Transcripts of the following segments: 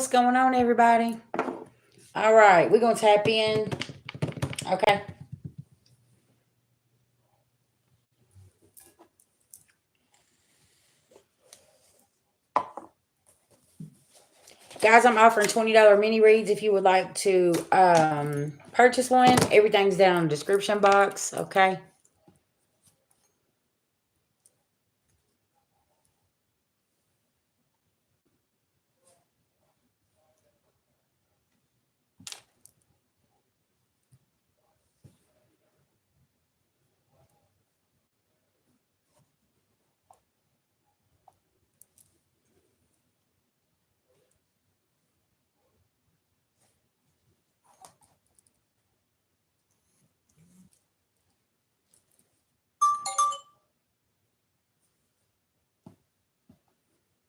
What's going on, everybody? All right, we're going to tap in. Okay. Guys, I'm offering $20 mini reads if you would like to purchase one. Everything's down in the description box. Okay.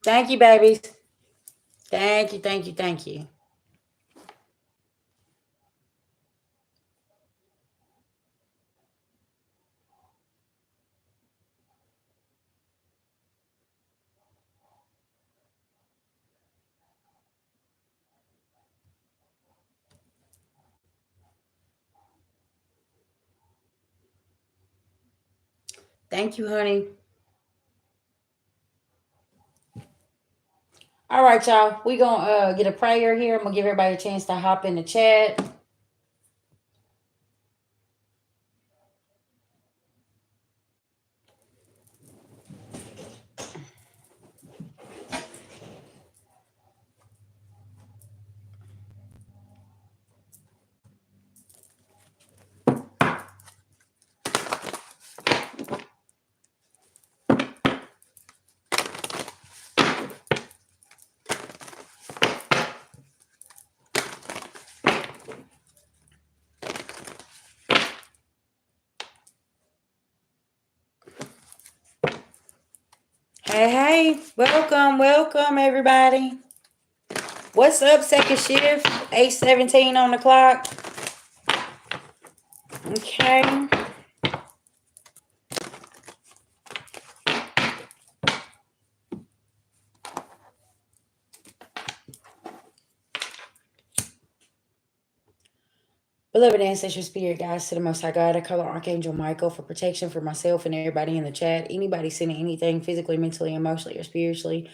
Thank you, babies. Thank you, thank you, thank you. Thank you, honey. All right, y'all. We're going to get a prayer here. I'm going to give everybody a chance to hop in the chat. Hey, hey. Welcome, everybody. What's up, second shift? 8:17 on the clock. Okay. Beloved ancestral spirit guides to the Most High God, I call on Archangel Michael for protection for myself and everybody in the chat. Anybody sending anything physically, mentally, emotionally, or spiritually,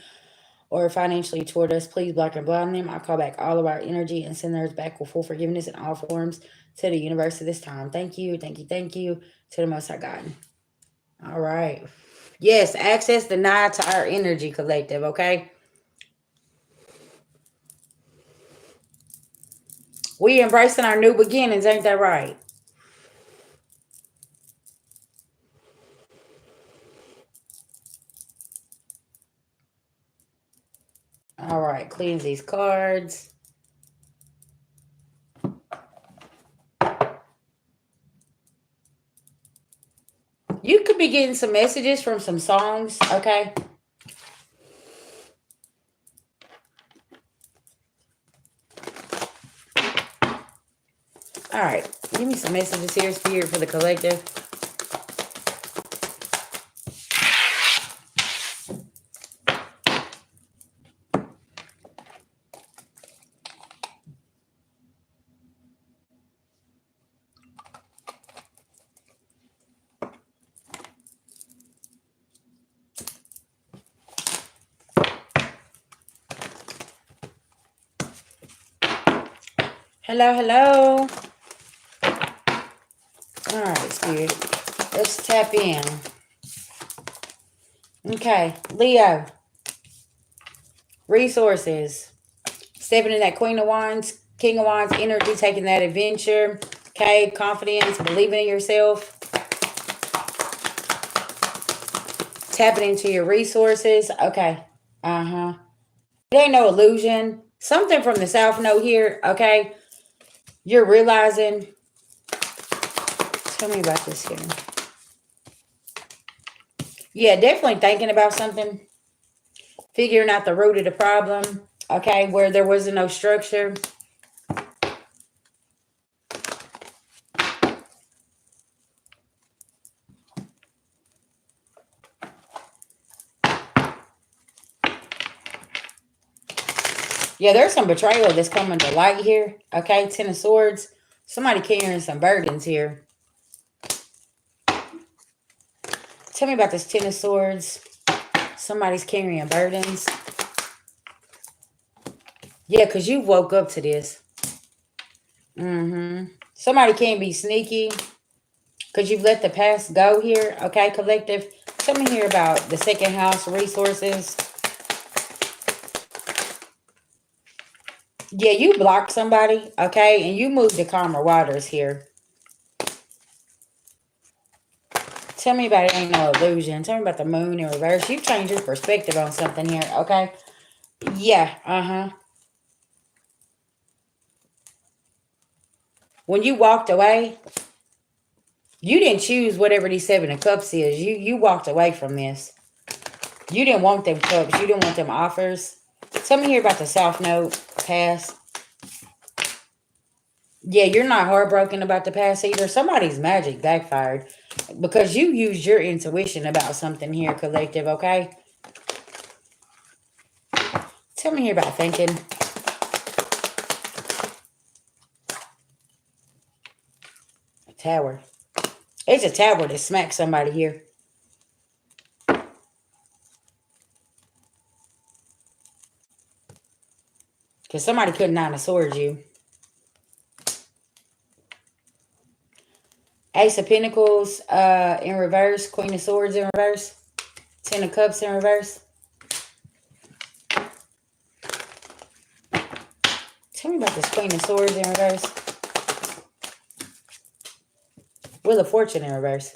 or financially toward us, please block and blind them. I call back all of our energy and send theirs back with full forgiveness in all forms to the universe at this time. Thank you to the Most High God. All right. Yes, access denied to our energy collective, okay? We embracing our new beginnings, ain't that right? All right, cleanse these cards. You could be getting some messages from some songs, okay? All right, give me some messages here, Spirit, for the collective. Hello, hello. All right, Spirit. Let's tap in. Okay, Leo. Resources. Stepping in that Queen of Wands, King of Wands energy, taking that adventure. Okay, confidence, believing in yourself. Tapping into your resources. Okay. It ain't no illusion. Something from the South Node here, okay? You're realizing. Tell me about this here. Yeah, definitely thinking about something. Figuring out the root of the problem, okay, where there wasn't no structure. Yeah, there's some betrayal that's coming to light here. Okay, Ten of Swords. Somebody carrying some burdens here. Tell me about this Ten of Swords. Somebody's carrying burdens. Yeah, because you woke up to this. Somebody can be sneaky because you've let the past go here. Okay, collective. Tell me here about the second house resources. Yeah, you blocked somebody, okay, and you moved to calmer waters here. Tell me about it ain't no illusion. Tell me about the moon in reverse. You've changed your perspective on something here, okay? Yeah, When you walked away, you didn't choose whatever these Seven of Cups is. You walked away from this. You didn't want them cups. You didn't want them offers. Tell me here about the South Node past. Yeah, you're not heartbroken about the past either. Somebody's magic backfired because you used your intuition about something here, collective, okay? Tell me here about thinking. A tower. It's a tower that smacked somebody here. Because somebody couldn't Nine of Swords you. Ace of Pentacles in reverse. Queen of Swords in reverse. Ten of Cups in reverse. Tell me about this Queen of Swords in reverse. Wheel of Fortune in reverse.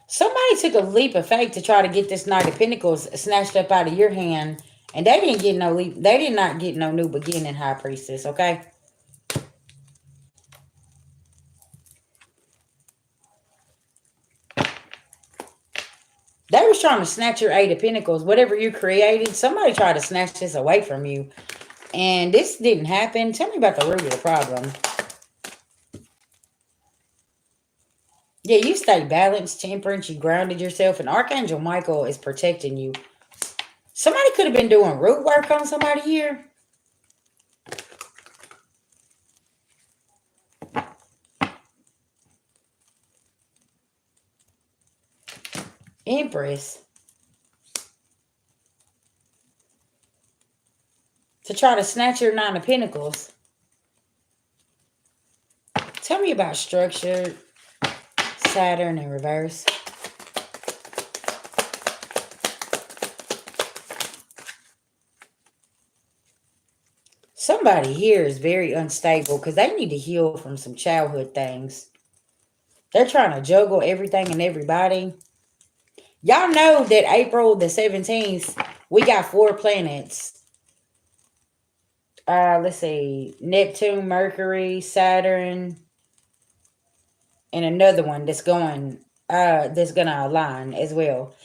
Somebody took a leap of faith to try to get this Knight of Pentacles snatched up out of your hand. And they didn't get no leap. They did not get no new beginning, High Priestess, okay? They was trying to snatch your Eight of Pentacles. Whatever you created, somebody tried to snatch this away from you. And this didn't happen. Tell me about the root of the problem. Yeah, you stay balanced, temperance, you grounded yourself, and Archangel Michael is protecting you. Somebody could have been doing root work on somebody here. Empress. To try to snatch your Nine of Pentacles. Tell me about structure. Saturn in reverse. Somebody here is very unstable because they need to heal from some childhood things. They're trying to juggle everything and everybody. Y'all know that April the 17th, we got 4 planets. Let's see. Neptune, Mercury, Saturn, and another one that's gonna align as well.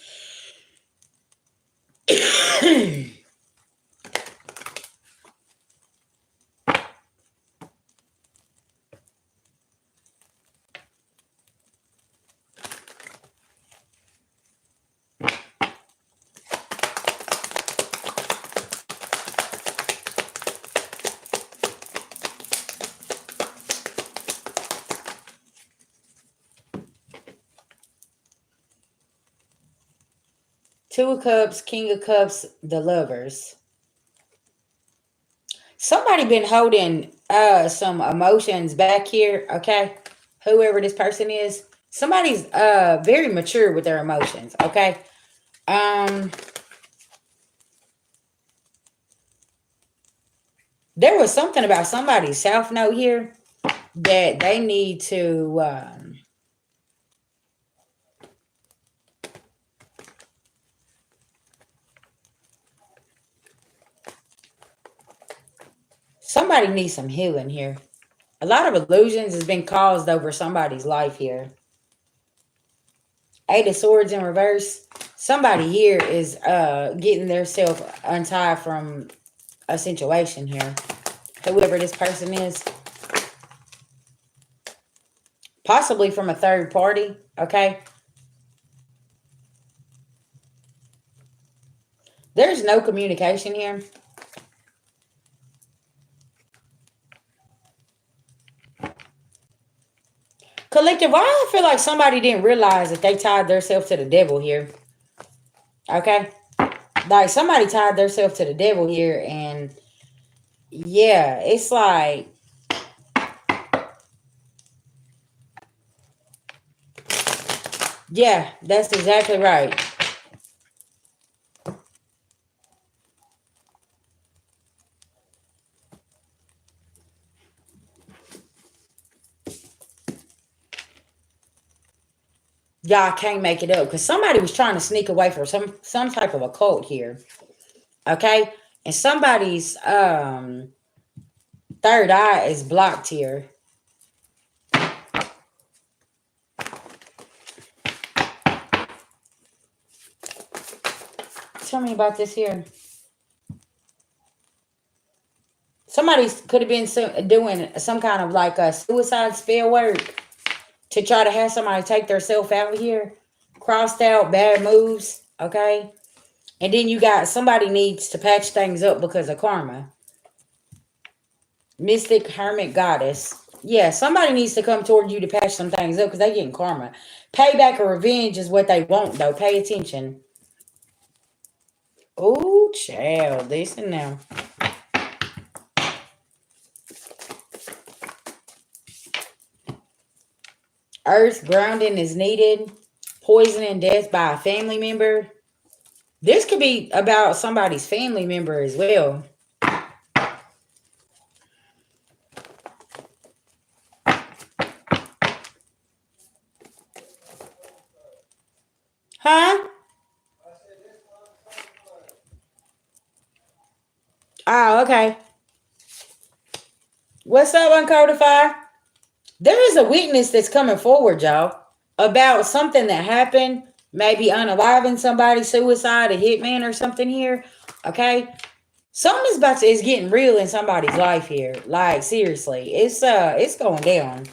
2 of Cups, King of Cups, the Lovers. Somebody been holding some emotions back here, okay? Whoever this person is. Somebody's very mature with their emotions, okay? There was something about somebody's South Node here that they need to somebody needs some healing here. A lot of illusions has been caused over somebody's life here. 8 of Swords in reverse. Somebody here is getting themselves untied from a situation here. Whoever this person is. Possibly from a third party, okay? There's no communication here. Collective, why I feel like somebody didn't realize that they tied themselves to the devil here. Okay? Like somebody tied themselves to the devil here, and yeah, it's like, yeah, that's exactly right. Y'all can't make it up because somebody was trying to sneak away from some type of a cult here. Okay? And somebody's third eye is blocked here. Tell me about this here. Somebody could have been doing some kind of like a suicide spell work to try to have somebody take their self out here. Crossed out, bad moves, okay? And then you got somebody needs to patch things up because of karma. Mystic, hermit, goddess. Yeah, somebody needs to come toward you to patch some things up because they getting karma. Payback or revenge is what they want, though. Pay attention. Oh, child. Listen now. Earth grounding is needed. Poison and death by a family member. This could be about somebody's family member as well. Huh? Oh, okay. What's up, Uncodified? There is a witness that's coming forward, y'all, about something that happened, maybe unaliving somebody, suicide, a hitman or something here. Okay? Something is getting real in somebody's life here. Like, seriously. It's going down.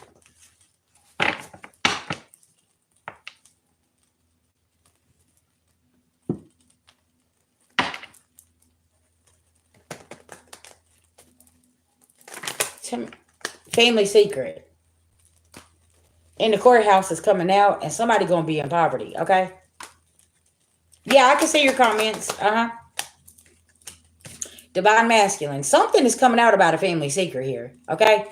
Family secret. And the courthouse is coming out and somebody gonna be in poverty, okay? Yeah, I can see your comments. Divine masculine. Something is coming out about a family secret here, okay?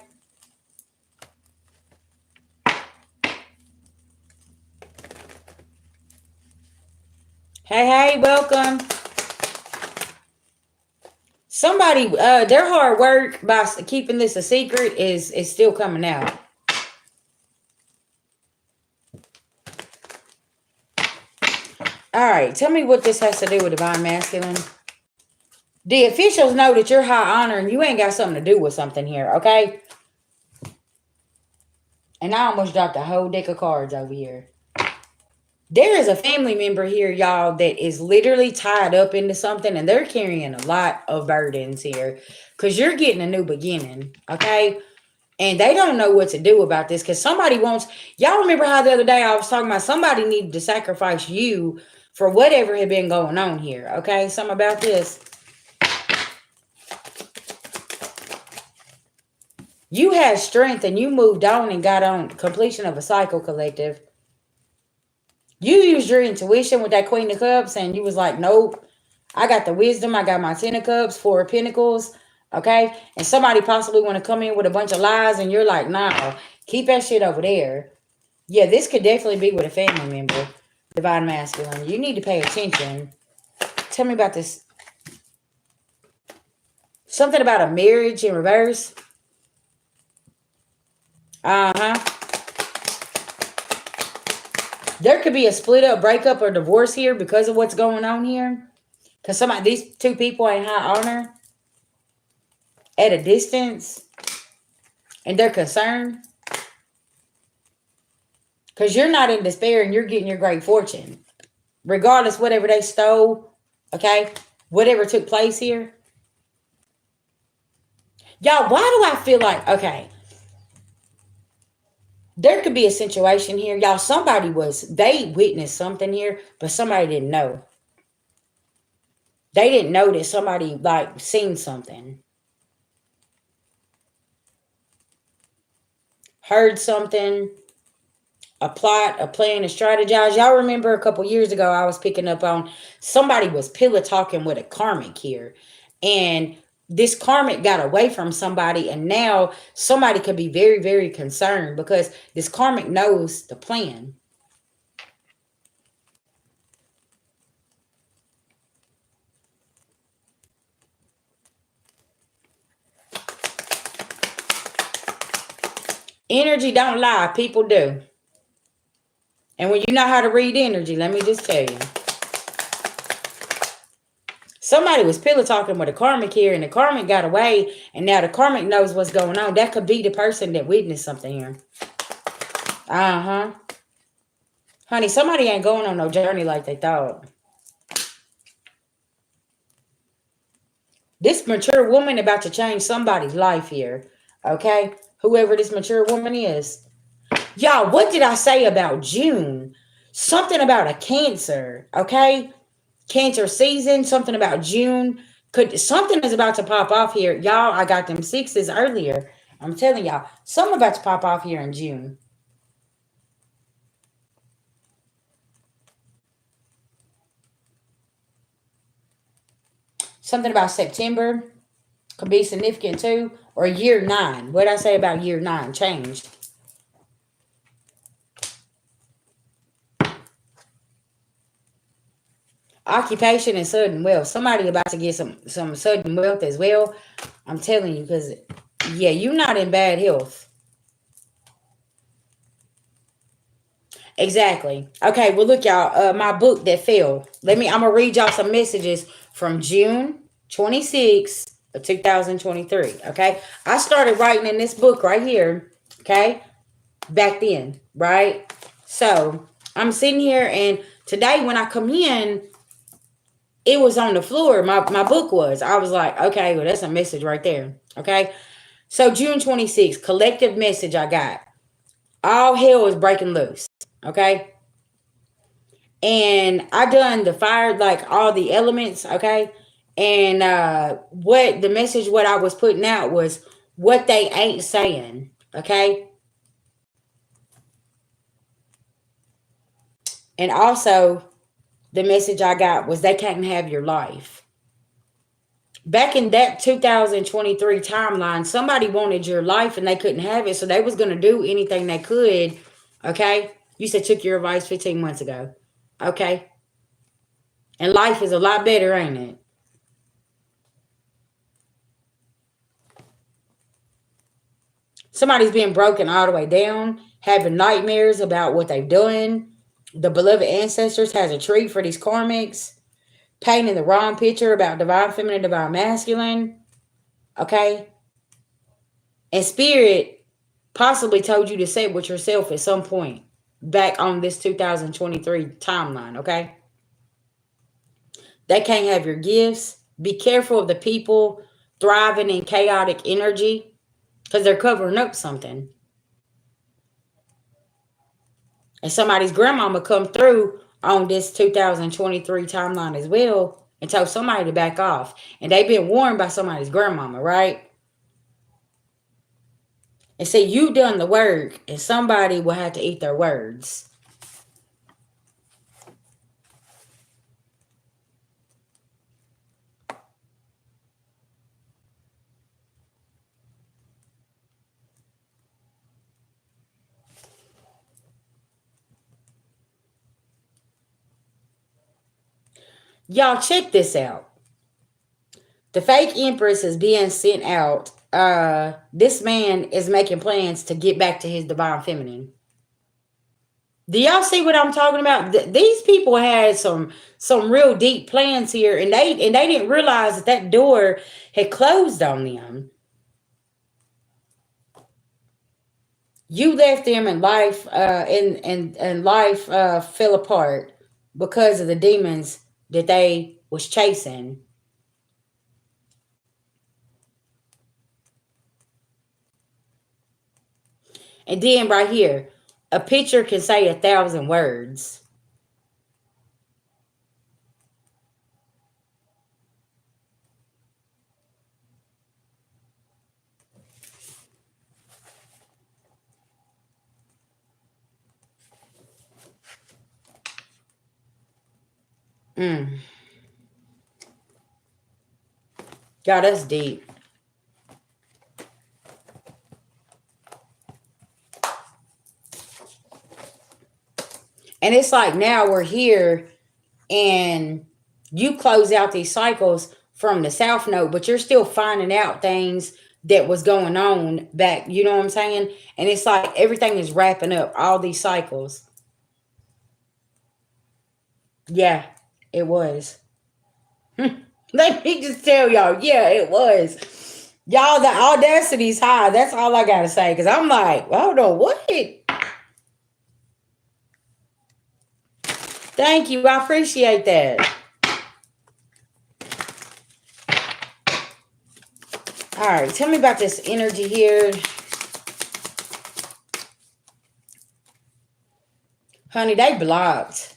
Hey, welcome. Somebody, their hard work by keeping this a secret is still coming out. All right, tell me what this has to do with divine masculine. The officials know that you're high honor and you ain't got something to do with something here, okay? And I almost dropped a whole deck of cards over here. There is a family member here, y'all, that is literally tied up into something and they're carrying a lot of burdens here because you're getting a new beginning, okay? And they don't know what to do about this because somebody wants, y'all remember how the other day I was talking about somebody needed to sacrifice you for whatever had been going on here, okay? Something about this. You had strength and you moved on and got on completion of a cycle, collective. You used your intuition with that Queen of Cups and you was like, nope, I got the wisdom. I got my 10 of Cups, 4 of Pentacles, okay? And somebody possibly want to come in with a bunch of lies and you're like, nah, keep that shit over there. Yeah, this could definitely be with a family member, divine masculine. You need to pay attention. Tell me about this. Something about a marriage in reverse. There could be a split up, breakup, or divorce here because of what's going on here. Because these two people ain't high honor at a distance. And they're concerned. Because you're not in despair and you're getting your great fortune. Regardless, whatever they stole, okay? Whatever took place here. Y'all, why do I feel like, okay, there could be a situation here. Y'all, they witnessed something here, but somebody didn't know. They didn't know that somebody like seen something, heard something, a plot, a plan, a strategize. Y'all remember a couple years ago, I was picking up on somebody was pillow talking with a karmic here. And this karmic got away from somebody, and now somebody could be very, very concerned because this karmic knows the plan. Energy don't lie, people do. And when you know how to read energy, let me just tell you. Somebody was pillow talking with a karmic here, and the karmic got away, and now the karmic knows what's going on. That could be the person that witnessed something here. Uh-huh. Honey, somebody ain't going on no journey like they thought. This mature woman about to change somebody's life here. Okay? Whoever this mature woman is. Y'all, what did I say about June? Something about a Cancer. Okay? Cancer season. Something about June. Something is about to pop off here. Y'all, I got them sixes earlier. I'm telling y'all. Something about to pop off here in June. Something about September could be significant too. Or year 9. What did I say about year 9? Changed. Occupation and sudden wealth. Somebody about to get some sudden wealth as well. I'm telling you, because yeah, you're not in bad health. Exactly. Okay, well look y'all, my book that fell. I'm gonna read y'all some messages from June 26th of 2023. Okay. I started writing in this book right here, okay, back then, right? So I'm sitting here, and today when I come in, it was on the floor. My book was. I was like, okay, well, that's a message right there. Okay. So June 26th, collective message I got. All hell is breaking loose. Okay. And I done the fire, like all the elements. Okay. And what the message, what I was putting out was what they ain't saying. Okay. And also the message I got was they can't have your life. Back in that 2023 timeline, somebody wanted your life and they couldn't have it, so they was going to do anything they could. Okay. You said took your advice 15 months ago. Okay. And life is a lot better, ain't it? Somebody's being broken all the way down, having nightmares about what they've done. The beloved ancestors has a treat for these karmics. Painting the wrong picture about divine feminine, divine masculine. Okay. And spirit possibly told you to say it with yourself at some point back on this 2023 timeline. Okay. They can't have your gifts. Be careful of the people thriving in chaotic energy because they're covering up something. And somebody's grandmama come through on this 2023 timeline as well and told somebody to back off. And they've been warned by somebody's grandmama, right? And say you done the work and somebody will have to eat their words. Y'all check this out. The fake empress is being sent out. This man is making plans to get back to his divine feminine. Do y'all see what I'm talking about? These people had some real deep plans here, and they didn't realize that door had closed on them. You left them, and life and life fell apart because of the demons that they was chasing. And then right here, a picture can say 1,000 words. Mm. God, that's deep. And it's like now we're here and you close out these cycles from the South Node, but you're still finding out things that was going on back, you know what I'm saying? And it's like everything is wrapping up, all these cycles. Yeah, it was. Let me just tell y'all, yeah, it was. Y'all, the audacity's high. That's all I gotta say. Cause I'm like, well, hold on, what? Thank you. I appreciate that. All right, tell me about this energy here. Honey, they blocked.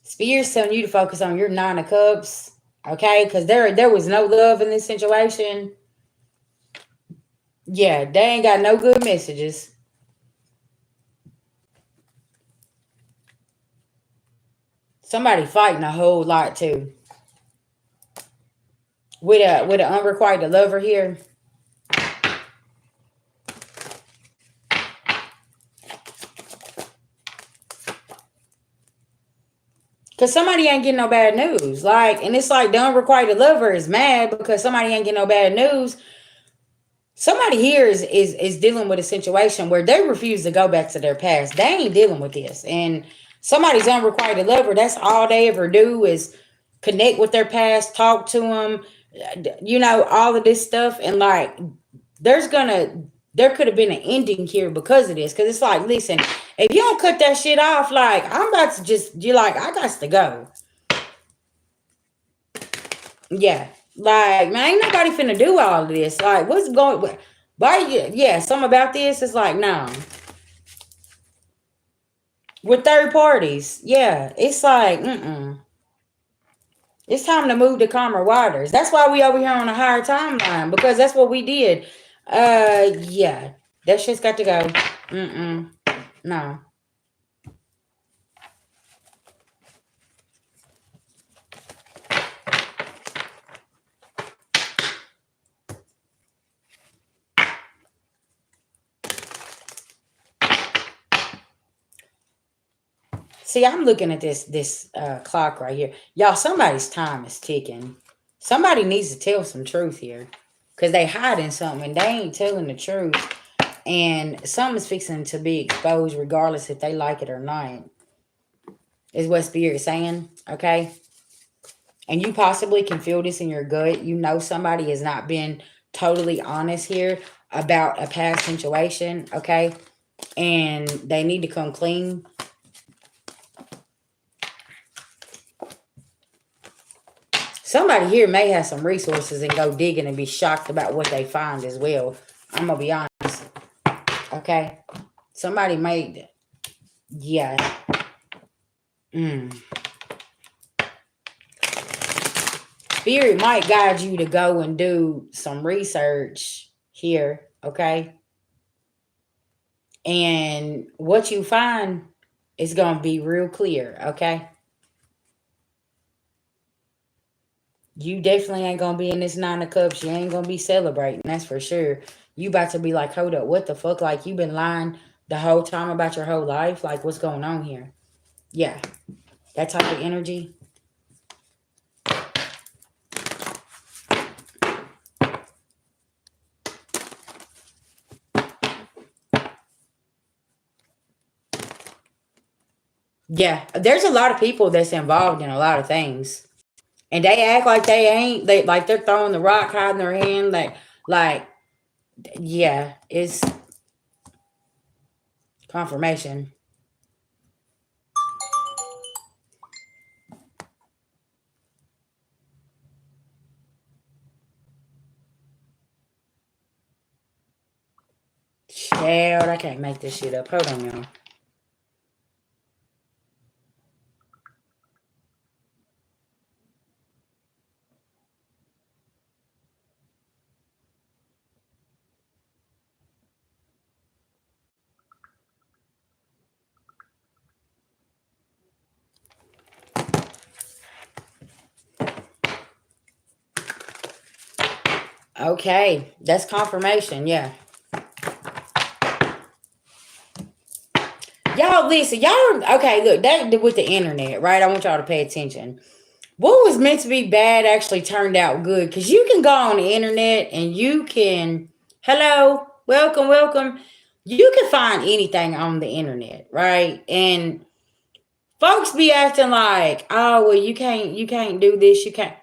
Spirit's telling you to focus on your 9 of Cups. Okay? Because there was no love in this situation. Yeah, they ain't got no good messages. Somebody fighting a whole lot too. With an unrequited lover here. Cause somebody ain't getting no bad news. Like, and it's like the unrequited lover is mad because somebody ain't getting no bad news. Somebody here is dealing with a situation where they refuse to go back to their past. They ain't dealing with this. And somebody's unrequited lover, that's all they ever do is connect with their past, talk to them, you know, all of this stuff. And like, there could have been an ending here because of this. Cause it's like, listen, if you don't cut that shit off, like, I'm about to just, you're like, I got to go. Yeah. Like, man, ain't nobody finna do all of this. Like, what's going, why you, yeah, something about this is like, no. With third parties, yeah, it's like, it's time to move to calmer waters. That's why we over here on a higher timeline because that's what we did. Yeah, that shit's got to go. No. See, I'm looking at this clock right here. Y'all, somebody's time is ticking. Somebody needs to tell some truth here. Because they hiding something and they ain't telling the truth. And something's fixing to be exposed regardless if they like it or not. Is what Spirit is saying. Okay? And you possibly can feel this in your gut. You know somebody has not been totally honest here about a past situation. Okay? And they need to come clean. Somebody here may have some resources and go digging and be shocked about what they find as well. I'm going to be honest. Okay? Somebody made, yeah. Spirit might guide you to go and do some research here. Okay? And what you find is going to be real clear. Okay? You definitely ain't going to be in this 9 of Cups. You ain't going to be celebrating. That's for sure. You about to be like, hold up, what the fuck? Like, you been lying the whole time about your whole life? Like, what's going on here? Yeah. That type of energy. Yeah. There's a lot of people that's involved in a lot of things. And they act like they ain't. They like they're throwing the rock, hiding their hand. Like, yeah, it's confirmation. Child, I can't make this shit up. Hold on, y'all. Okay, that's confirmation, yeah. Y'all listen, y'all, okay, look, that with the internet, right? I want y'all to pay attention. What was meant to be bad actually turned out good, because you can go on the internet and you can, hello, welcome, welcome. You can find anything on the internet, right? And folks be acting like, oh, well, you can't do this, you can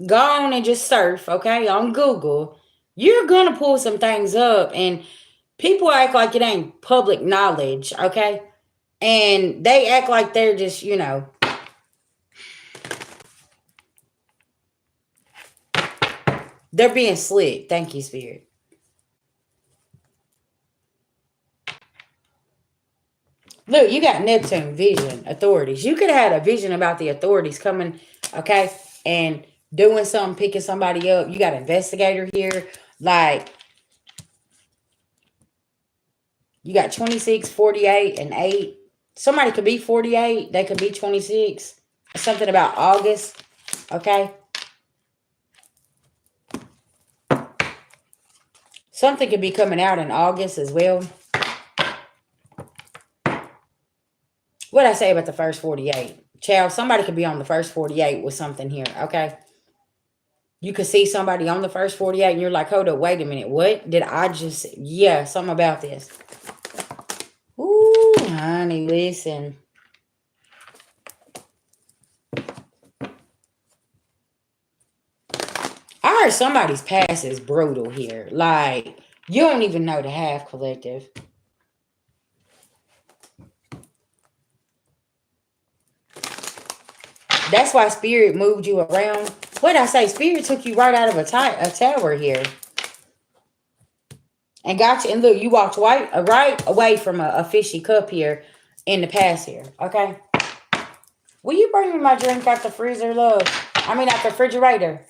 go on and just surf, okay, on Google. You're gonna pull some things up, and people act like it ain't public knowledge, okay? And they act like they're just, they're being slick. Thank you, Spirit. Look, you got Neptune vision, authorities. You could have had a vision about the authorities coming, okay, and doing something, picking somebody up. You got an investigator here. Like, you got 26, 48, and 8. Somebody could be 48. They could be 26. Something about August, okay? Something could be coming out in August as well. What did I say about the first 48? Child, somebody could be on the first 48 with something here, okay? You could see somebody on the first 48 and you're like, hold up, wait a minute. What did I just, yeah, something about this. Ooh, honey, listen. I heard somebody's past is brutal here. Like, you don't even know the half collective. That's why Spirit moved you around. What did I say? Spirit took you right out of a tower here. And got you. And look, you walked right away from a fishy cup here in the past here. Okay? Will you bring me my drink out the freezer, love? I mean, out the refrigerator.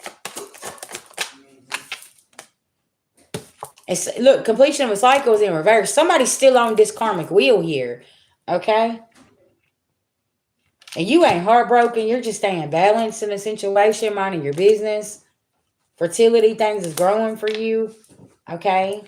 It's, look, completion of a cycle is in reverse. Somebody's still on this karmic wheel here. Okay? And you ain't heartbroken. You're just staying balanced in a situation, minding your business. Fertility, things is growing for you. Okay?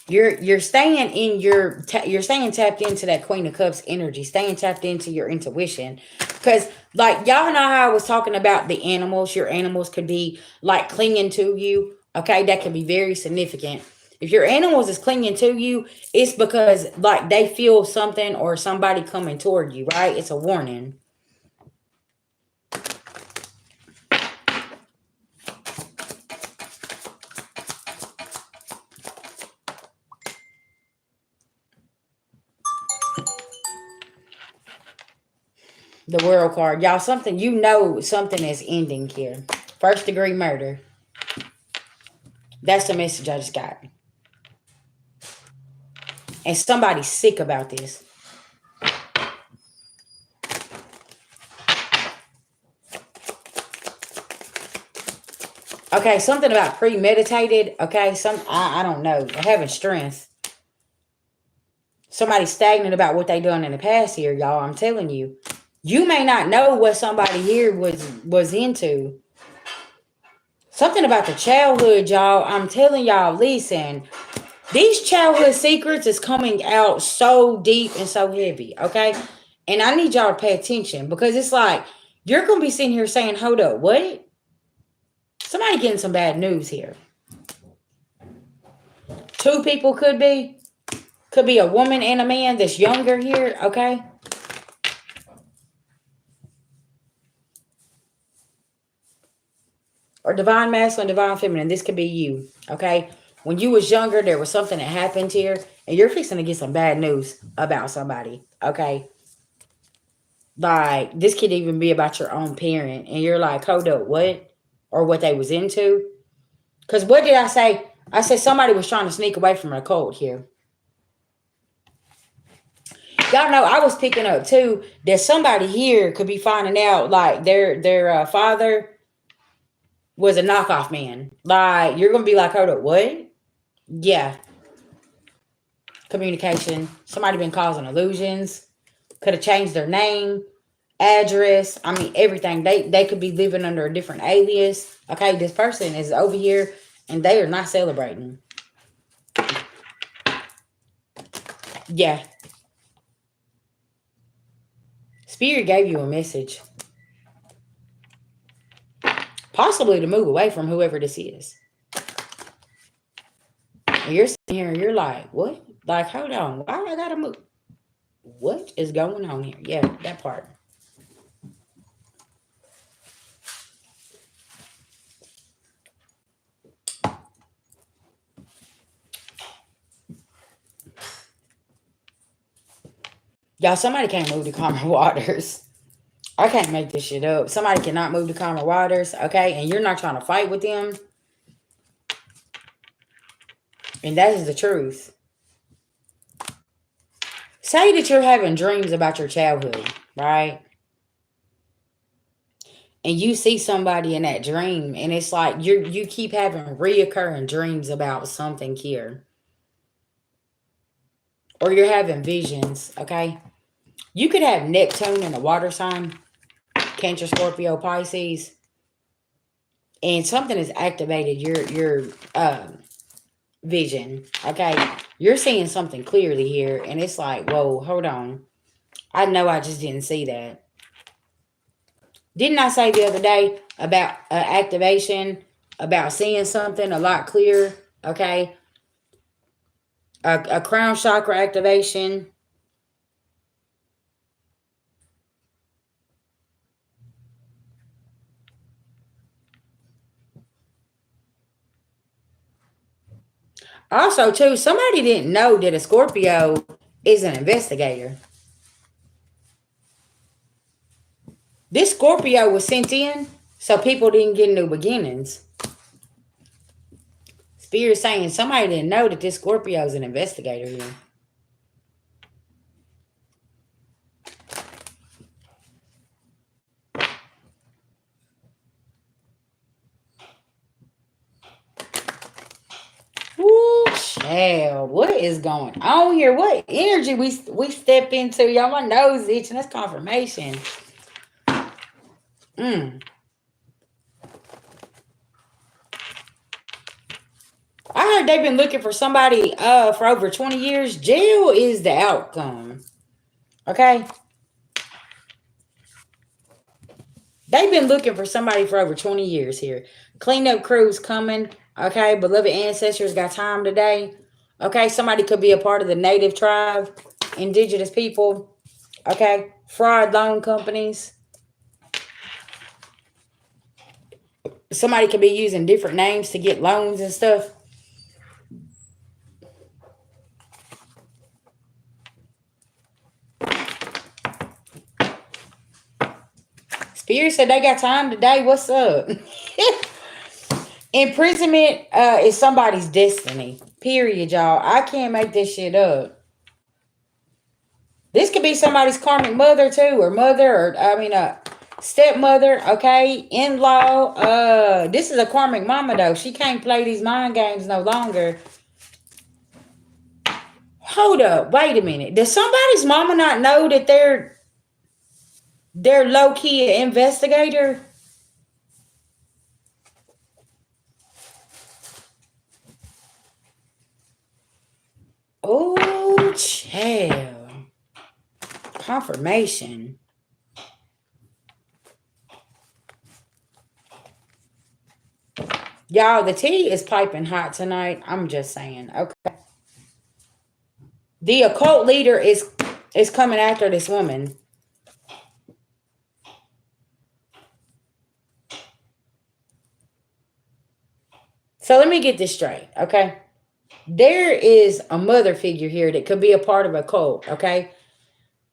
You're staying in you're staying tapped into that Queen of Cups energy, staying tapped into your intuition. Because, like, y'all know how I was talking about the animals. Your animals could be like clinging to you. Okay, that can be very significant. If your animals is clinging to you, it's because like they feel something or somebody coming toward you, right? It's a warning. The World card. Y'all, something, something is ending here. First degree murder. That's the message I just got. And somebody's sick about this. Okay, something about premeditated. Okay, I don't know. Having strength. Somebody's stagnant about what they done in the past here, y'all. I'm telling you. You may not know what somebody here was into. Something about the childhood, y'all. I'm telling y'all, listen. These childhood secrets is coming out so deep and so heavy, okay? And I need y'all to pay attention, because it's like, you're going to be sitting here saying, hold up, what? Somebody getting some bad news here. 2 people could be. Could be a woman and a man that's younger here, okay? Or divine masculine, divine feminine. This could be you, okay? When you was younger, there was something that happened here, and you're fixing to get some bad news about somebody, okay? Like, this could even be about your own parent, and you're like, hold up, what? Or what they was into. Because what did I say? I said somebody was trying to sneak away from a cult here. Y'all know I was picking up too that somebody here could be finding out like their father was a knockoff man. Like, you're gonna be like, hold up, what? Yeah. communication. Somebody been causing illusions. Could have changed their name, address. I mean, everything. They could be living under a different alias. Okay, this person is over here and they are not celebrating. Yeah. Spirit gave you a message. Possibly to move away from whoever this is. And you're sitting here and you're like, what? Like, hold on. Why I gotta move? What is going on here? Yeah, that part. Y'all, somebody can't move to calmer waters. I can't make this shit up. Somebody cannot move to calmer waters, okay? And you're not trying to fight with them. And that is the truth. Say that you're having dreams about your childhood, right? And you see somebody in that dream, and it's like you keep having reoccurring dreams about something here. Or you're having visions, okay? You could have Neptune in a water sign, Cancer, Scorpio, Pisces, and something has activated your vision, okay? You're seeing something clearly here, and it's like, whoa, hold on. I know I just didn't see that. Didn't I say the other day about activation, about seeing something a lot clearer, okay? A crown chakra activation. Also, too, somebody didn't know that a Scorpio is an investigator. This Scorpio was sent in so people didn't get new beginnings. Spirit saying somebody didn't know that this Scorpio is an investigator here. Woo, child, what is going on here? What energy we step into? Y'all, my nose itching. That's confirmation. I heard they've been looking for somebody for over 20 years. Jail is the outcome. Okay? They've been looking for somebody for over 20 years here. Cleanup crews coming. Okay? Beloved ancestors got time today. Okay? Somebody could be a part of the native tribe, indigenous people. Okay? Fraud loan companies. Somebody could be using different names to get loans and stuff. Spirit said they got time today. What's up? Imprisonment is somebody's destiny. Period, y'all. I can't make this shit up. This could be somebody's karmic mother too, or mother, or stepmother. Okay, in-law. This is a karmic mama though. She can't play these mind games no longer. Hold up. Wait a minute. Does somebody's mama not know that they're low-key an investigator? Oh, child. Confirmation. Y'all, the tea is piping hot tonight. I'm just saying. Okay. The occult leader is coming after this woman. So let me get this straight, okay? There is a mother figure here that could be a part of a cult, okay?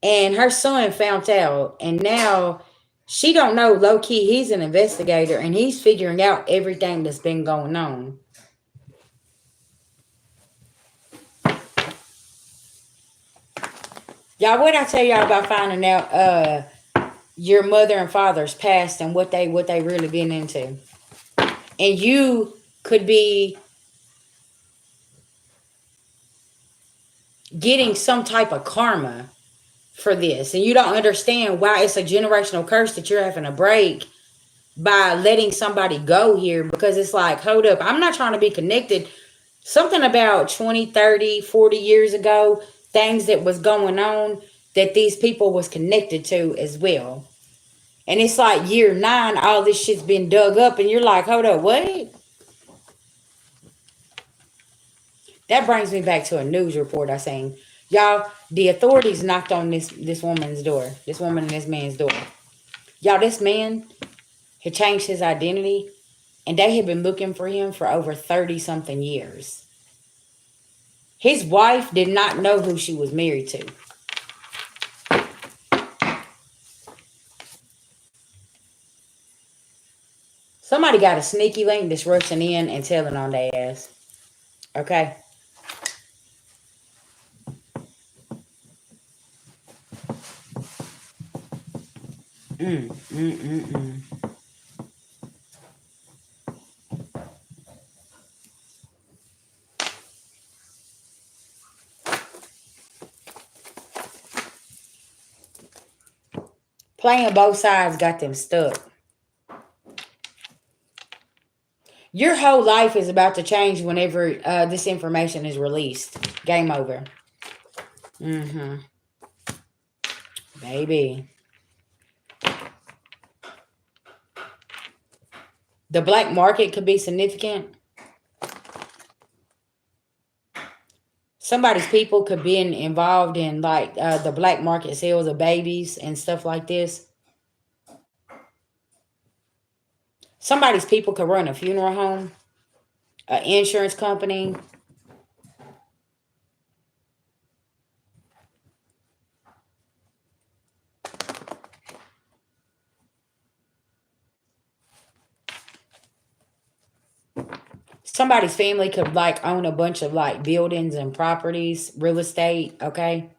And her son found out, and now she don't know, low-key, he's an investigator, and he's figuring out everything that's been going on. Y'all, what I tell y'all about finding out your mother and father's past and what they really been into? And you could be getting some type of karma for this. And you don't understand why it's a generational curse that you're having to break by letting somebody go here, because it's like, hold up, I'm not trying to be connected. Something about 20, 30, 40 years ago, things that was going on that these people was connected to as well. And it's like year 9, all this shit's been dug up, and you're like, hold up, what? That brings me back to a news report I seen. Y'all, the authorities knocked on this woman's door. This woman and this man's door. Y'all, this man had changed his identity, and they had been looking for him for over 30-something years. His wife did not know who she was married to. Somebody got a sneaky link that's rushing in and telling on their ass. Okay? Playing both sides got them stuck. Your whole life is about to change whenever this information is released. Game over. Baby. The black market could be significant. Somebody's people could be involved in like the black market sales of babies and stuff like this. Somebody's people could run a funeral home, an insurance company. Somebody's family could like own a bunch of like buildings and properties, real estate, okay?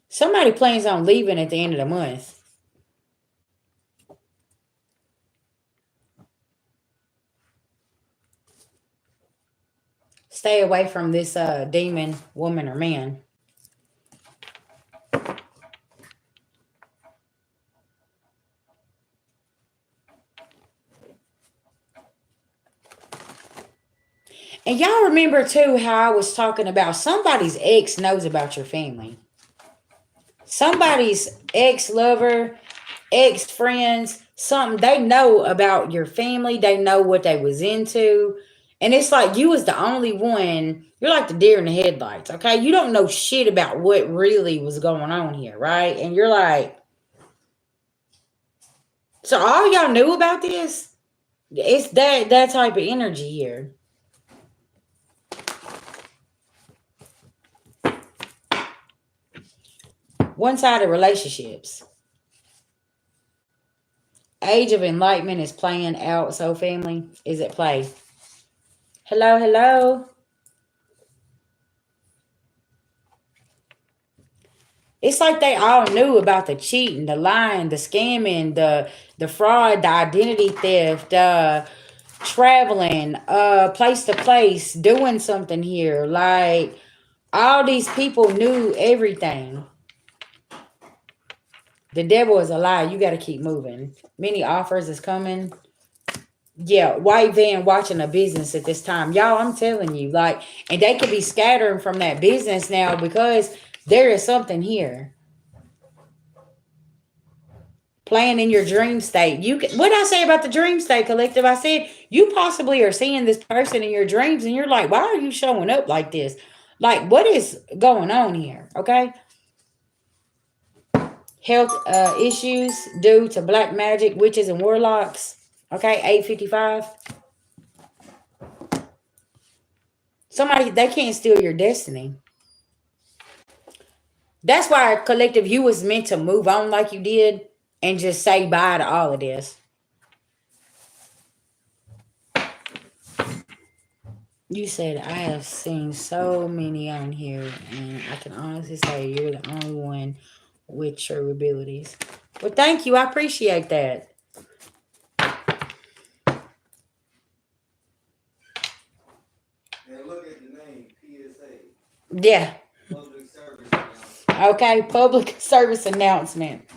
Somebody plans on leaving at the end of the month. Stay away from this demon woman or man. And y'all remember too how I was talking about somebody's ex knows about your family. Somebody's ex-lover, ex-friends, something, they know about your family. They know what they was into. And it's like you was the only one. You're like the deer in the headlights, okay? You don't know shit about what really was going on here, right? And you're like, so all y'all knew about this? It's that type of energy here. One-sided relationships. Age of enlightenment is playing out. So family is at play. Hello, hello. It's like they all knew about the cheating, the lying, the scamming, the fraud, the identity theft, traveling, place to place, doing something here. Like all these people knew everything. The devil is a lie. You got to keep moving. Many offers is coming. Yeah, white van watching a business at this time. Y'all, I'm telling you, like, and they could be scattering from that business now because there is something here. Playing in your dream state. What did I say about the dream state collective? I said you possibly are seeing this person in your dreams and you're like, why are you showing up like this? Like, what is going on here? Okay. Health issues due to black magic, witches, and warlocks. Okay, 855. Somebody, they can't steal your destiny. That's why collective, you was meant to move on like you did and just say bye to all of this. You said I have seen so many on here, and I can honestly say you're the only one with true abilities. Well, thank you. I appreciate that. And look at the name, PSA. Yeah. Public service announcement. Okay, public service announcement.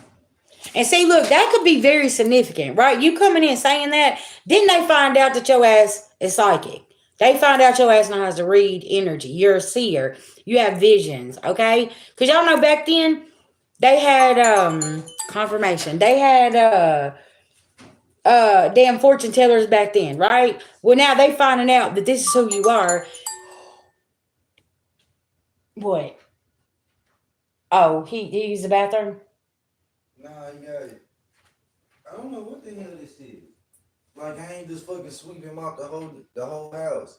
And see, look, that could be very significant, right? You coming in saying that, didn't they find out that your ass is psychic? They find out your ass knows how to read energy. You're a seer. You have visions, okay? Because y'all know back then, they had confirmation. They had damn fortune tellers back then, right? Well, now they finding out that this is who you are. What? Oh, he used the bathroom? Nah, you got it. I don't know what the hell this is. Like I ain't just fucking sweeping him out the whole house.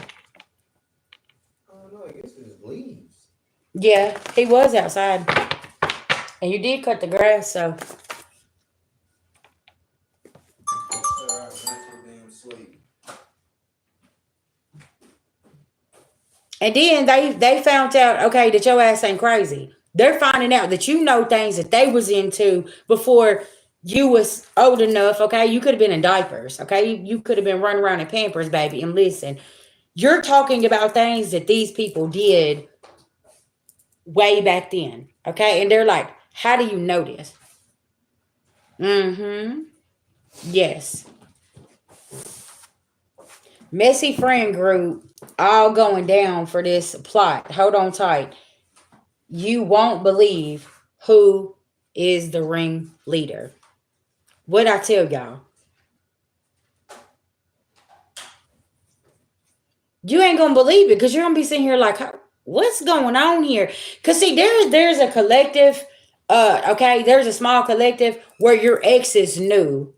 I don't know. I guess it's leaves. Yeah, he was outside. And you did cut the grass, so. And then they found out, okay, that your ass ain't crazy. They're finding out that you know things that they was into before you was old enough, okay? You could have been in diapers, okay? You could have been running around in Pampers, baby. And listen, you're talking about things that these people did way back then, okay? And they're like, how do you know this? Mm-hmm. Yes. Messy friend group all going down for this plot. Hold on tight. You won't believe who is the ring leader. What I tell y'all? You ain't gonna believe it because you're gonna be sitting here like, what's going on here? Because see, there's a collective, okay, there's a small collective where your exes knew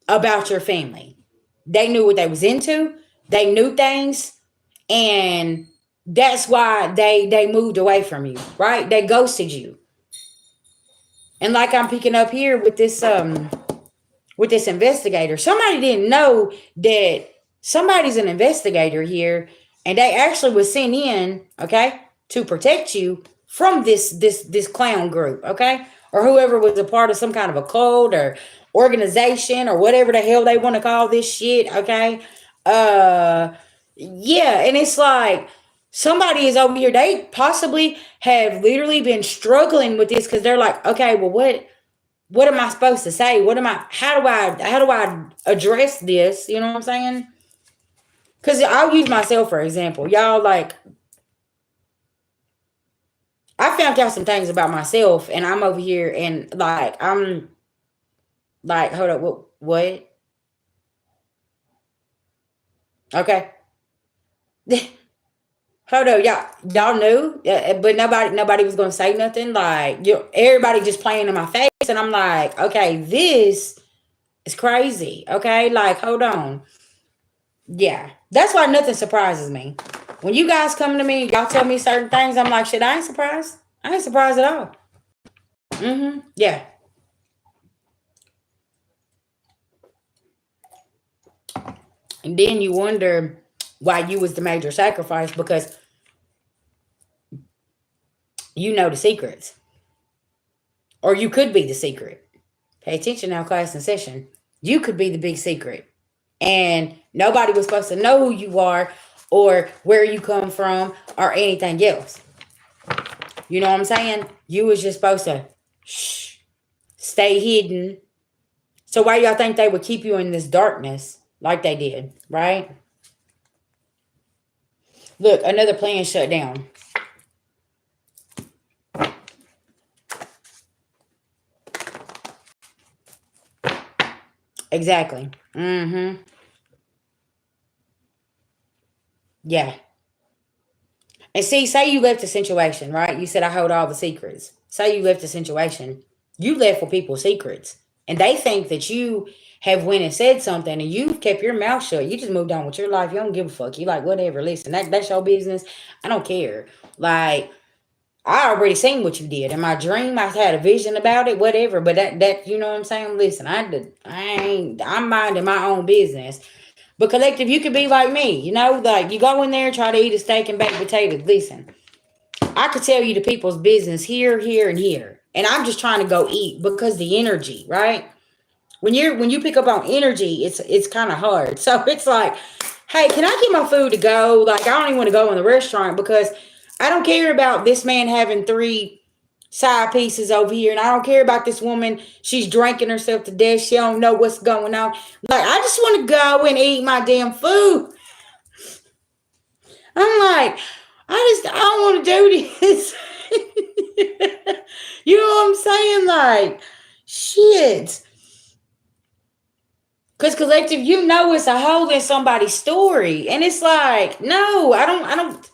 about your family. They knew what they was into. They knew things, and that's why they moved away from you, right? They ghosted you. And like I'm picking up here with this investigator, somebody didn't know that somebody's an investigator here, and they actually was sent in, okay, to protect you from this clown group, okay, or whoever was a part of some kind of a cult or organization or whatever the hell they want to call this shit, okay. Yeah, and it's like somebody is over here, they possibly have literally been struggling with this because they're like, okay, well, what am I supposed to say? How do I address this? You know what I'm saying? Because I'll use myself for example. Y'all, like, I found out some things about myself, and I'm over here, and like, I'm like, hold up, what? Okay. Hold up, y'all knew, but nobody was gonna say nothing. Like, everybody just playing in my face, and I'm like, okay, this is crazy. Okay, like, hold on. Yeah, that's why nothing surprises me. When you guys come to me, y'all tell me certain things, I'm like, shit, I ain't surprised. I ain't surprised at all. Mm-hmm. Yeah. And then you wonder why you was the major sacrifice because you know the secrets. Or you could be the secret. Pay attention now, class in session. You could be the big secret. And nobody was supposed to know who you are or where you come from or anything else. You know what I'm saying? You was just supposed to stay hidden. So why y'all think they would keep you in this darkness like they did, right? Look, another plan shut down. Exactly. Mm-hmm. Yeah. And see, say you left the situation, right? You said I hold all the secrets. Say you left the situation. You left with people's secrets. And they think that you have went and said something and you've kept your mouth shut. You just moved on with your life. You don't give a fuck. You like, whatever. Listen, that's your business. I don't care. Like, I already seen what you did in my dream. I had a vision about it, whatever. But that you know what I'm saying. Listen, I'm minding my own business. But collective, you could be like me. You know, like you go in there, try to eat a steak and baked potatoes. Listen, I could tell you the people's business here, here, and here, and I'm just trying to go eat because the energy, right? When you pick up on energy, it's kind of hard. So it's like, hey, can I get my food to go? Like I don't even want to go in the restaurant because I don't care about this man having three side pieces over here, and I don't care about this woman. She's drinking herself to death. She don't know what's going on. Like I just want to go and eat my damn food. I'm like, I don't want to do this. You know what I'm saying? Like, shit. Because collective, you know it's a hole in somebody's story. And it's like, no, I don't,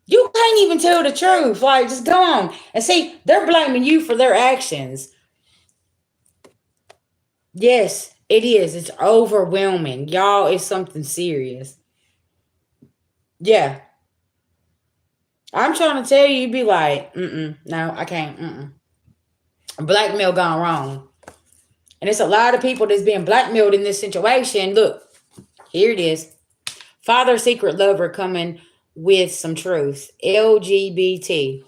you can't even tell the truth. Like, just go on. And see, they're blaming you for their actions. Yes, it is. It's overwhelming. Y'all, it's something serious. Yeah. I'm trying to tell you, you'd be like, no, I can't. Blackmail gone wrong. And it's a lot of people that's being blackmailed in this situation. Look, here it is. Father secret lover coming with some truth. LGBT.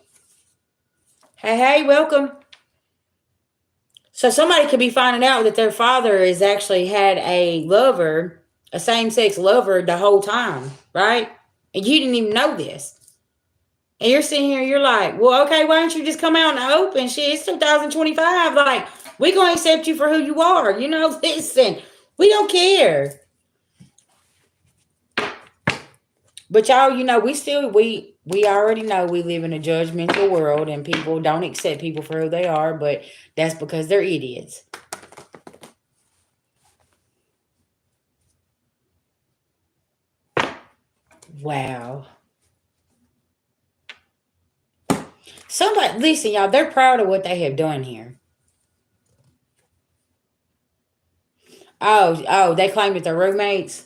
Hey, welcome. So somebody could be finding out that their father has actually had a lover, a same-sex lover the whole time, right? And you didn't even know this. And you're sitting here, you're like, well, okay, why don't you just come out in the open? Shit, it's 2025. Like, we gonna accept you for who you are. You know, listen, we don't care. But y'all, you know, we already know we live in a judgmental world and people don't accept people for who they are, but that's because they're idiots. Wow. Somebody, listen, y'all, they're proud of what they have done here. Oh, they claim that they're roommates.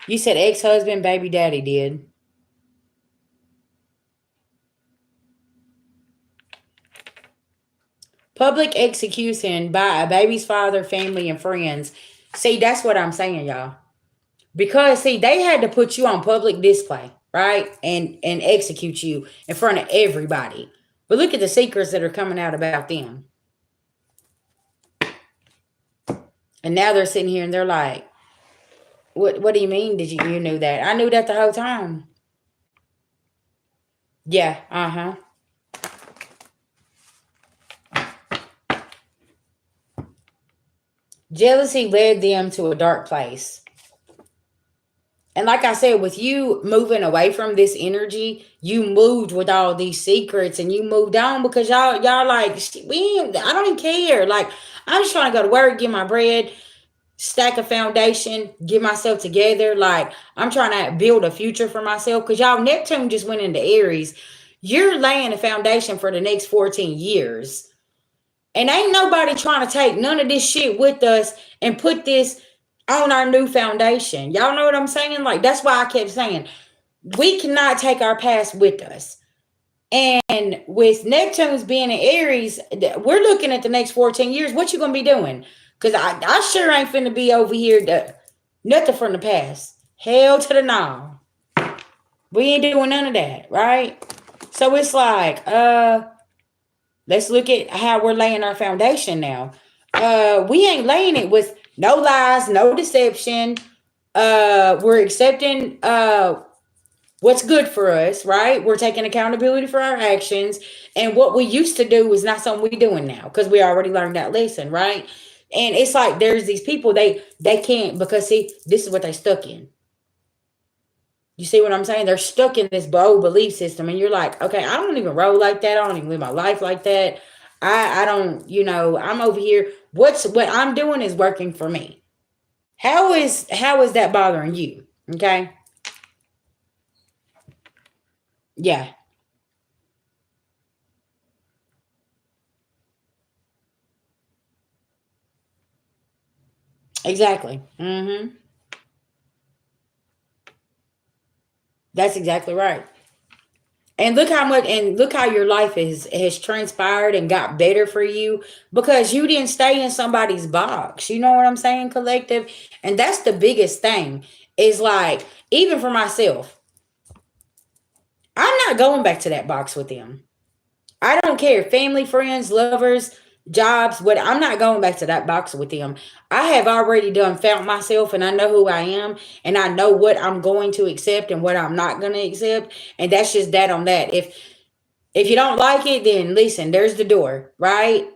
You said ex-husband, baby daddy did. Public execution by a baby's father, family, and friends. See, that's what I'm saying, y'all. Because see, they had to put you on public display, right? And execute you in front of everybody. But look at the secrets that are coming out about them. And now they're sitting here and they're like, what do you mean did you knew that? I knew that the whole time. Yeah, uh-huh. Jealousy led them to a dark place. And like I said, with you moving away from this energy, you moved with all these secrets and you moved on because y'all like, I don't even care. Like, I'm just trying to go to work, get my bread, stack a foundation, get myself together. Like, I'm trying to build a future for myself because y'all, Neptune just went into Aries. You're laying a foundation for the next 14 years. And ain't nobody trying to take none of this shit with us and put this on our new foundation. Y'all know what I'm saying? Like, that's why I kept saying, we cannot take our past with us. And with Neptune's being in Aries, we're looking at the next 14 years. What you going to be doing? Because I sure ain't finna be over here nothing from the past. Hell to the no. We ain't doing none of that, right? So it's like, let's look at how we're laying our foundation now. We ain't laying it with no lies, no deception. We're accepting what's good for us, right? We're taking accountability for our actions. And what we used to do is not something we're doing now because we already learned that lesson, right? And it's like there's these people, they can't, because see, this is what they stuck in. You see what I'm saying? They're stuck in this old belief system. And you're like, okay, I don't even roll like that. I don't even live my life like that. I don't, I'm over here. What I'm doing is working for me. How is that bothering you? Okay. Yeah, exactly. That's exactly right. And look how your life has transpired and got better for you because you didn't stay in somebody's box. You know what I'm saying, collective? And that's the biggest thing. Is like, even for myself, I'm not going back to that box with them. I don't care. Family, friends, lovers, jobs, what, I'm not going back to that box with them. I have already done found myself and I know who I am and I know what I'm going to accept and what I'm not going to accept. And that's just that on that. If you don't like it, then listen, there's the door, right?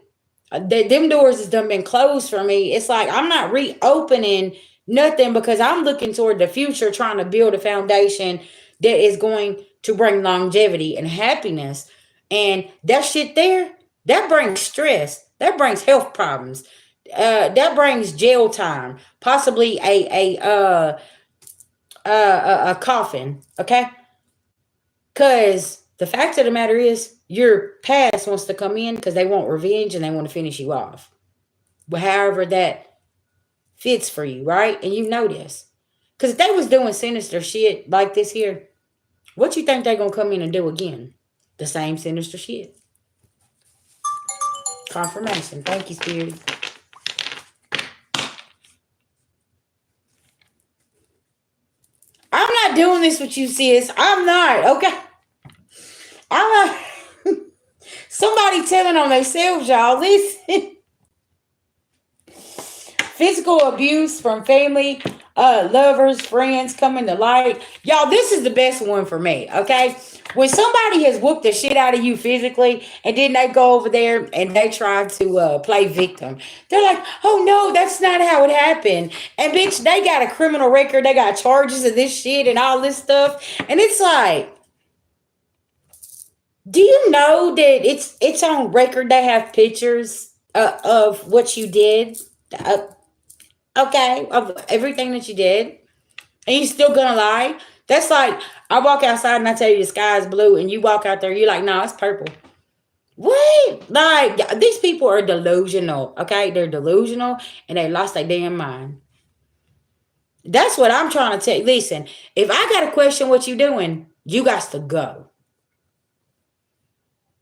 Them doors has done been closed for me. It's like I'm not reopening nothing because I'm looking toward the future, trying to build a foundation that is going to bring longevity and happiness. And that shit there, that brings stress. That brings health problems. That brings jail time, possibly a coffin. Okay, because the fact of the matter is, your past wants to come in because they want revenge and they want to finish you off. But however that fits for you, right? And you know this. Because if they was doing sinister shit like this here, what you think they're going to come in and do again? The same sinister shit. Confirmation. Thank you, Spirit. I'm not doing this with you, sis. I'm not, okay? I'm not. Somebody telling on themselves, y'all. Listen. Physical abuse from family, lovers, friends coming to light. Y'all, this is the best one for me, okay? When somebody has whooped the shit out of you physically and then they go over there and they try to play victim. They're like, oh no, that's not how it happened. And bitch, they got a criminal record. They got charges of this shit and all this stuff. And it's like, do you know that it's on record? They have pictures of what you did. Okay, of everything that you did, and you still gonna lie? That's like I walk outside and I tell you the sky is blue, and you walk out there, you're like, no, it's purple. What? Like, these people are delusional. Okay, they're delusional, and they lost their damn mind. That's what I'm trying to tell you. Listen, if I got to question what you doing, you got to go.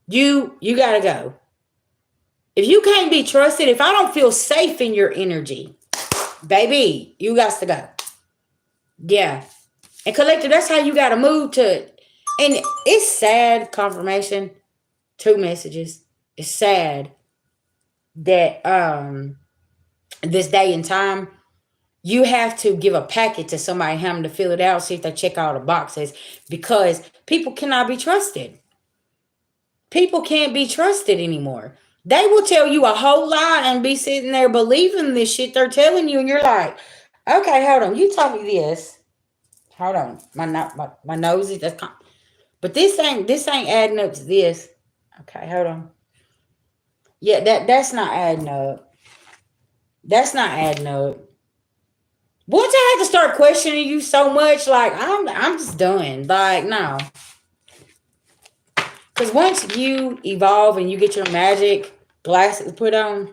You gotta go. If you can't be trusted, if I don't feel safe in your energy, baby, you got to go. Yeah. And collective, that's how you got to move to. And it's sad, confirmation, 2 messages. It's sad that this day and time, you have to give a packet to somebody, have them to fill it out, see if they check all the boxes, because people cannot be trusted. People can't be trusted anymore. They will tell you a whole lie and be sitting there believing this shit they're telling you, and you're like, okay, hold on, you told me this. Hold on, my nose is but this ain't adding up to this. Okay, hold on. Yeah, that's not adding up. That's not adding up. Once I had to start questioning you so much, like I'm just done. Like, no. Because once you evolve and you get your magic glasses put on,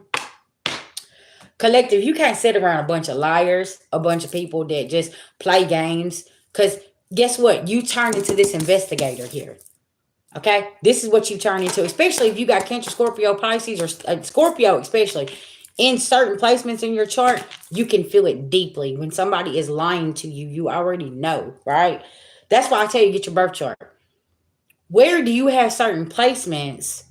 collective, you can't sit around a bunch of liars, a bunch of people that just play games. Because guess what? You turn into this investigator here. Okay? This is what you turn into, especially if you got Cancer, Scorpio, Pisces, or Scorpio especially. In certain placements in your chart, you can feel it deeply. When somebody is lying to you, you already know, right? That's why I tell you, get your birth chart. Where do you have certain placements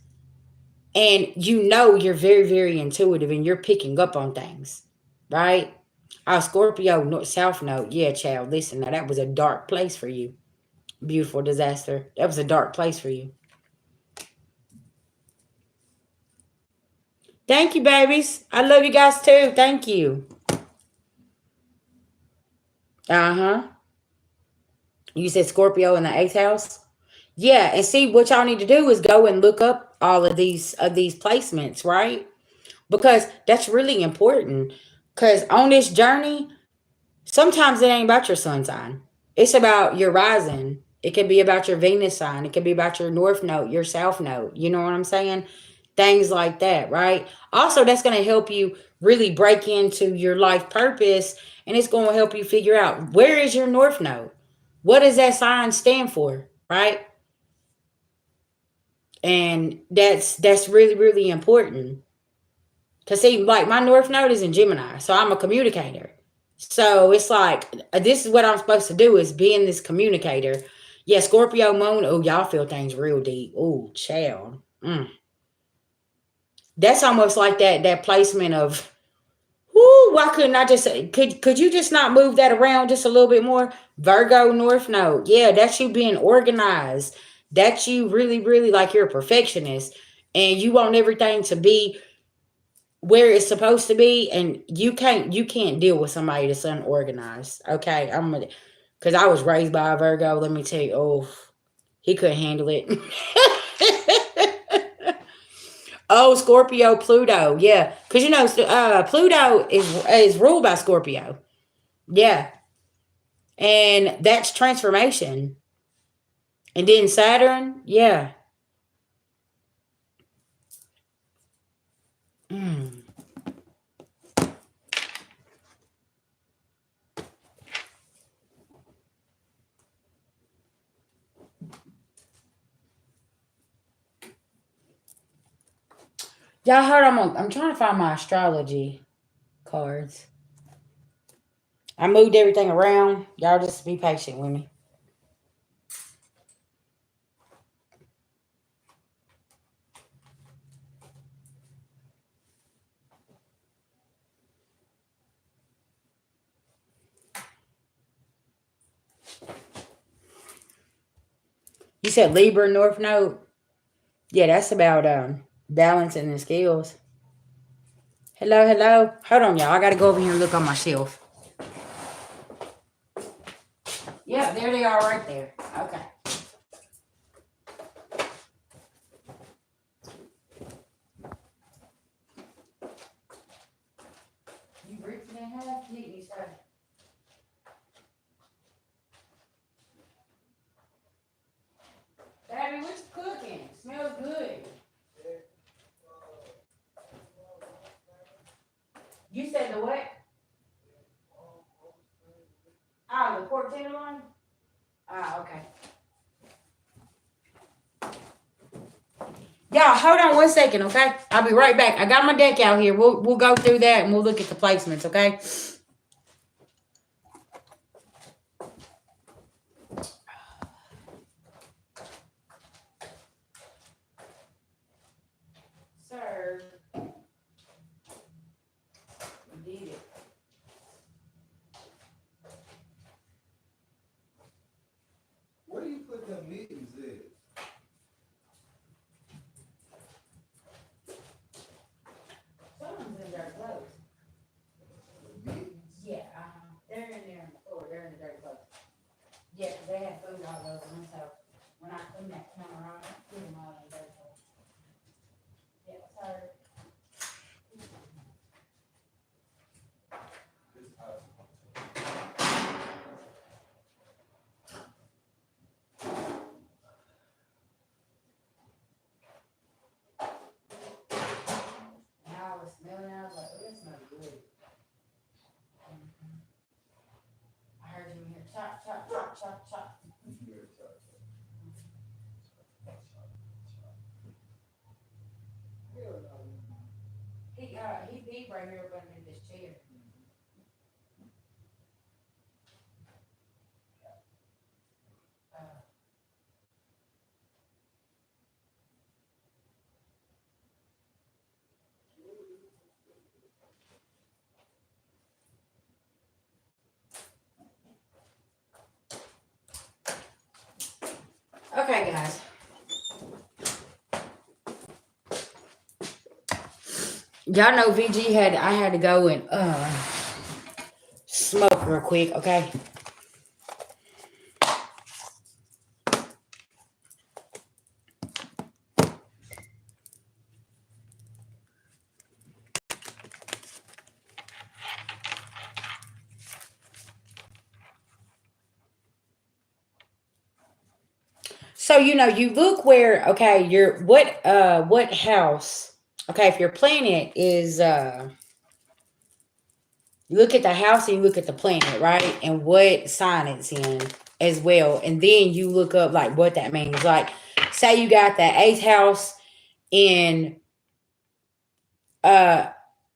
and you know you're very, very intuitive and you're picking up on things, right? Scorpio, North, South Node. Yeah, child, listen, now that was a dark place for you. Beautiful disaster. That was a dark place for you. Thank you, babies. I love you guys too. Thank you. Uh-huh. You said Scorpio in the 8th house? Yeah, and see, what y'all need to do is go and look up all of these placements, right? Because that's really important. Because on this journey, sometimes it ain't about your sun sign. It's about your rising. It could be about your Venus sign. It could be about your North Node, your South Node. You know what I'm saying? Things like that, right? Also, that's going to help you really break into your life purpose, and it's going to help you figure out, where is your North Node? What does that sign stand for, right? And that's really, really important. Because, see, like, my North Node is in Gemini, so I'm a communicator. So it's like, this is what I'm supposed to do, is being this communicator. Yeah, Scorpio moon. Oh, y'all feel things real deep. Oh, child. That's almost like that placement of, whoo, why couldn't I just, could you just not move that around just a little bit more? Virgo North Node. Yeah, that's you being organized. That's you really, really, like, you're a perfectionist. And you want everything to be where it's supposed to be, and you can't deal with somebody that's unorganized. Okay, because I was raised by a Virgo. Let me tell you, oh, he couldn't handle it. Oh, Scorpio, Pluto, yeah, because Pluto is ruled by Scorpio, yeah, and that's transformation, and then Saturn, yeah. Mm. Y'all heard I'm trying to find my astrology cards. I moved everything around. Y'all just be patient with me. You said Libra North Node? Yeah, that's about balancing the scales. Hello, hello. Hold on, y'all. I gotta go over here and look on my shelf. Yeah, there they are right there. Okay. You ripped it in half? Neat, so. Baby, what's cooking? Smells good. You said the what? Oh, the pork tenderloin? Ah, okay. Y'all, hold on 1 second, okay? I'll be right back. I got my deck out here. We'll go through that and we'll look at the placements, okay? Sir, you did it. Where do you put them mittens at? Someone's in their clothes. Mittens? Yeah, they're in there on the floor. They're in the dirty clothes. Yeah, 'cause they have food all over them, so when I clean that counter out, I put them all in the dirty clothes. Yeah, sir. This house. Now I was smelling, I was like, oh, that smells good. I heard you in here, chop, chop, chop, chop, chop. He beat right here up underneath this chair. Okay, guys. Y'all know I had to go and smoke real quick, okay? So you look where, okay, what house, okay, if your planet is you look at the house and you look at the planet, right? And what sign it's in as well. And then you look up like what that means. Like say you got the 8th house in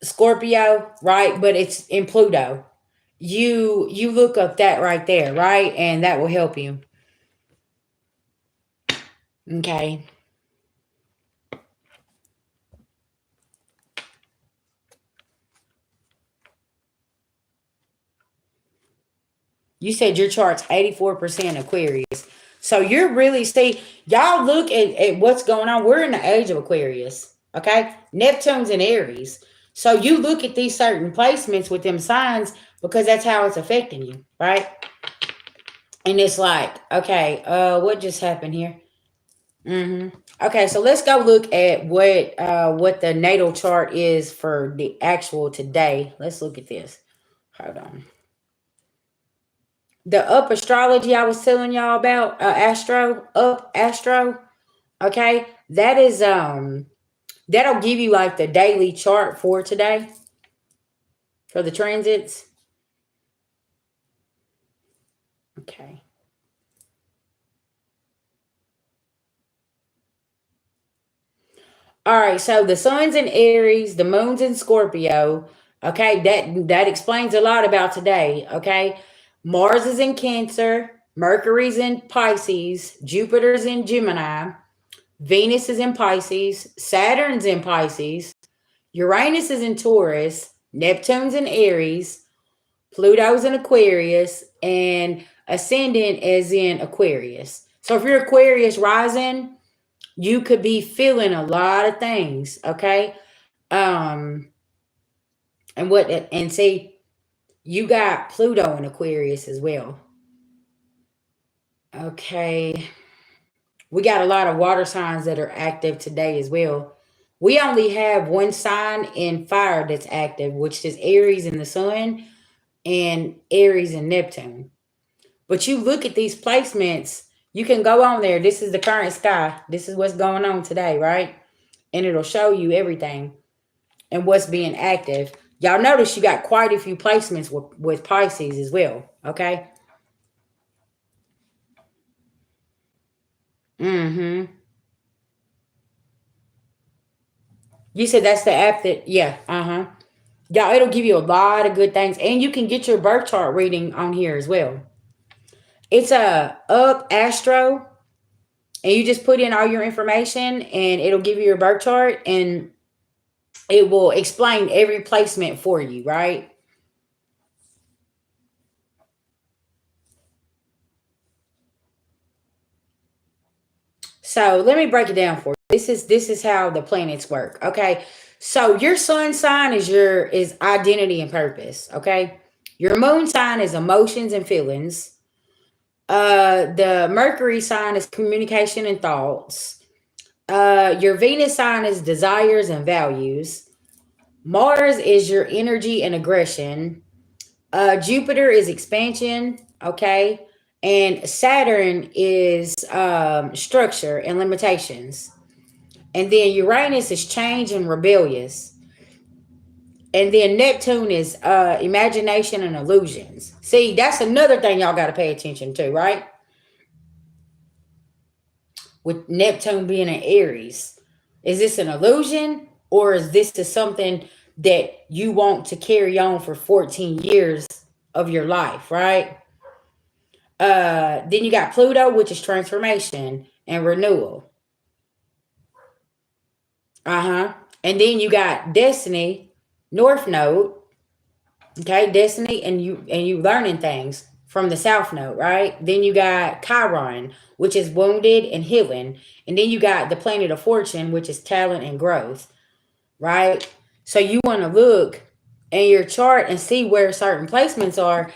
Scorpio, right? But it's in Pluto. You look up that right there, right? And that will help you. Okay. You said your chart's 84% Aquarius. So you're really, see, y'all look at what's going on. We're in the age of Aquarius. Okay. Neptune's in Aries. So you look at these certain placements with them signs because that's how it's affecting you, right? And it's like, okay, what just happened here? Okay, so let's go look at what the natal chart is for the actual today. Let's look at this. Hold on. The up astrology I was telling y'all about, astro. Okay, that is that'll give you like the daily chart for today for the transits. Okay. All right, so the sun's in Aries, the moon's in Scorpio. Okay, that explains a lot about today. Okay, Mars is in Cancer, Mercury's in Pisces, Jupiter's in Gemini, Venus is in Pisces, Saturn's in Pisces, Uranus is in Taurus, Neptune's in Aries, Pluto's in Aquarius, and Ascendant is in Aquarius. So if you're Aquarius rising, you could be feeling a lot of things, okay? Um, and see, you got Pluto in Aquarius as well. Okay. We got a lot of water signs that are active today as well. We only have one sign in fire that's active, which is Aries and the Sun, and Aries and Neptune. But you look at these placements, you can go on there. This is the current sky. This is what's going on today, right? And it'll show you everything and what's being active. Y'all notice you got quite a few placements with Pisces as well, okay? Mm-hmm. You said that's the app that, yeah, uh-huh. Y'all, it'll give you a lot of good things. And you can get your birth chart reading on here as well. It's a Up Astro, and you just put in all your information, and it'll give you your birth chart, and it will explain every placement for you, right? So let me break it down for you. This is how the planets work. Okay. So your sun sign is identity and purpose. Okay. Your moon sign is emotions and feelings. The Mercury sign is communication and thoughts. Your Venus sign is desires and values. Mars is your energy and aggression. Jupiter is expansion. Okay. And Saturn is structure and limitations. And then Uranus is change and rebellious. And then Neptune is imagination and illusions. See, that's another thing y'all got to pay attention to, right? With Neptune being an Aries. Is this an illusion, or is this something that you want to carry on for 14 years of your life, right? Then you got Pluto, which is transformation and renewal. Uh-huh. And then you got Destiny, North Node. Okay, Destiny, and you learning things from the South Node, right? Then you got Chiron, which is wounded and healing. And then you got the planet of fortune, which is talent and growth, right? So you want to look in your chart and see where certain placements are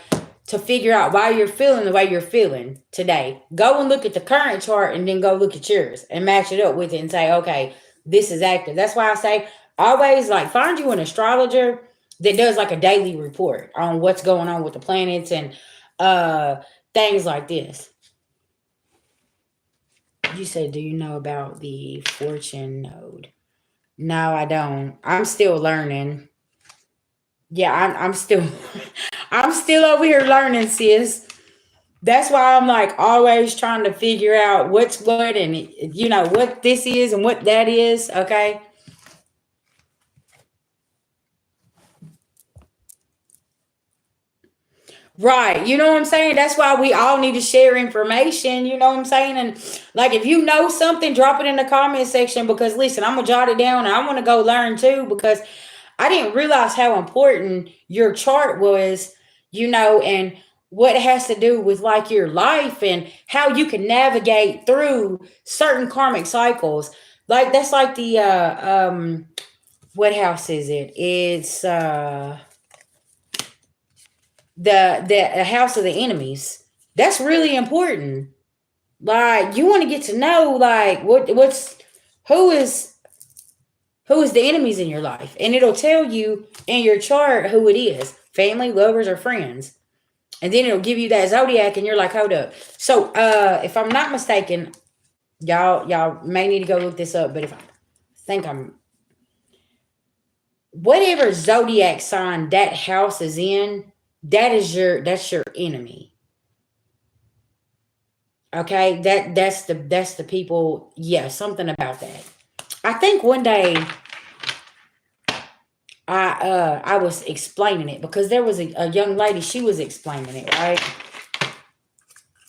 to figure out why you're feeling the way you're feeling today. Go and look at the current chart and then go look at yours and match it up with it and say, okay, this is active. That's why I say always like find you an astrologer that does like a daily report on what's going on with the planets and things like this. You said, do you know about the fortune node? No, I don't. I'm still learning. Yeah, I'm still I'm still over here learning, sis. That's why I'm like always trying to figure out what's what and what this is and what that is. Okay. Right. You know what I'm saying? That's why we all need to share information. You know what I'm saying? And like, if you know something, drop it in the comment section because listen, I'm going to jot it down and I want to go learn too because I didn't realize how important your chart was, and what it has to do with like your life and how you can navigate through certain karmic cycles. Like, that's like the, what house is it? It's, the house of the enemies. That's really important. Like, you want to get to know like who is who is the enemies in your life, and it'll tell you in your chart who it is: family, lovers, or friends. And then it'll give you that zodiac, and you're like, hold up. So, if I'm not mistaken, y'all may need to go look this up. But if I think I'm whatever zodiac sign that house is in, that's your enemy. Okay, that's the people. Yeah, something about that. I think one day I was explaining it because there was a young lady. She was explaining it, right?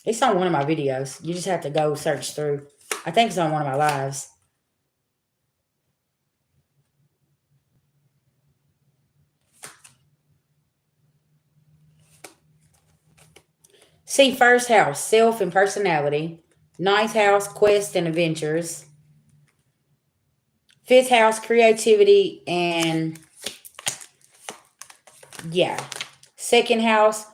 It's on one of my videos. You just have to go search through. I think it's on one of my lives. See, first house, self and personality. Ninth house, quest and adventures. Fifth house, creativity and yeah. Second house,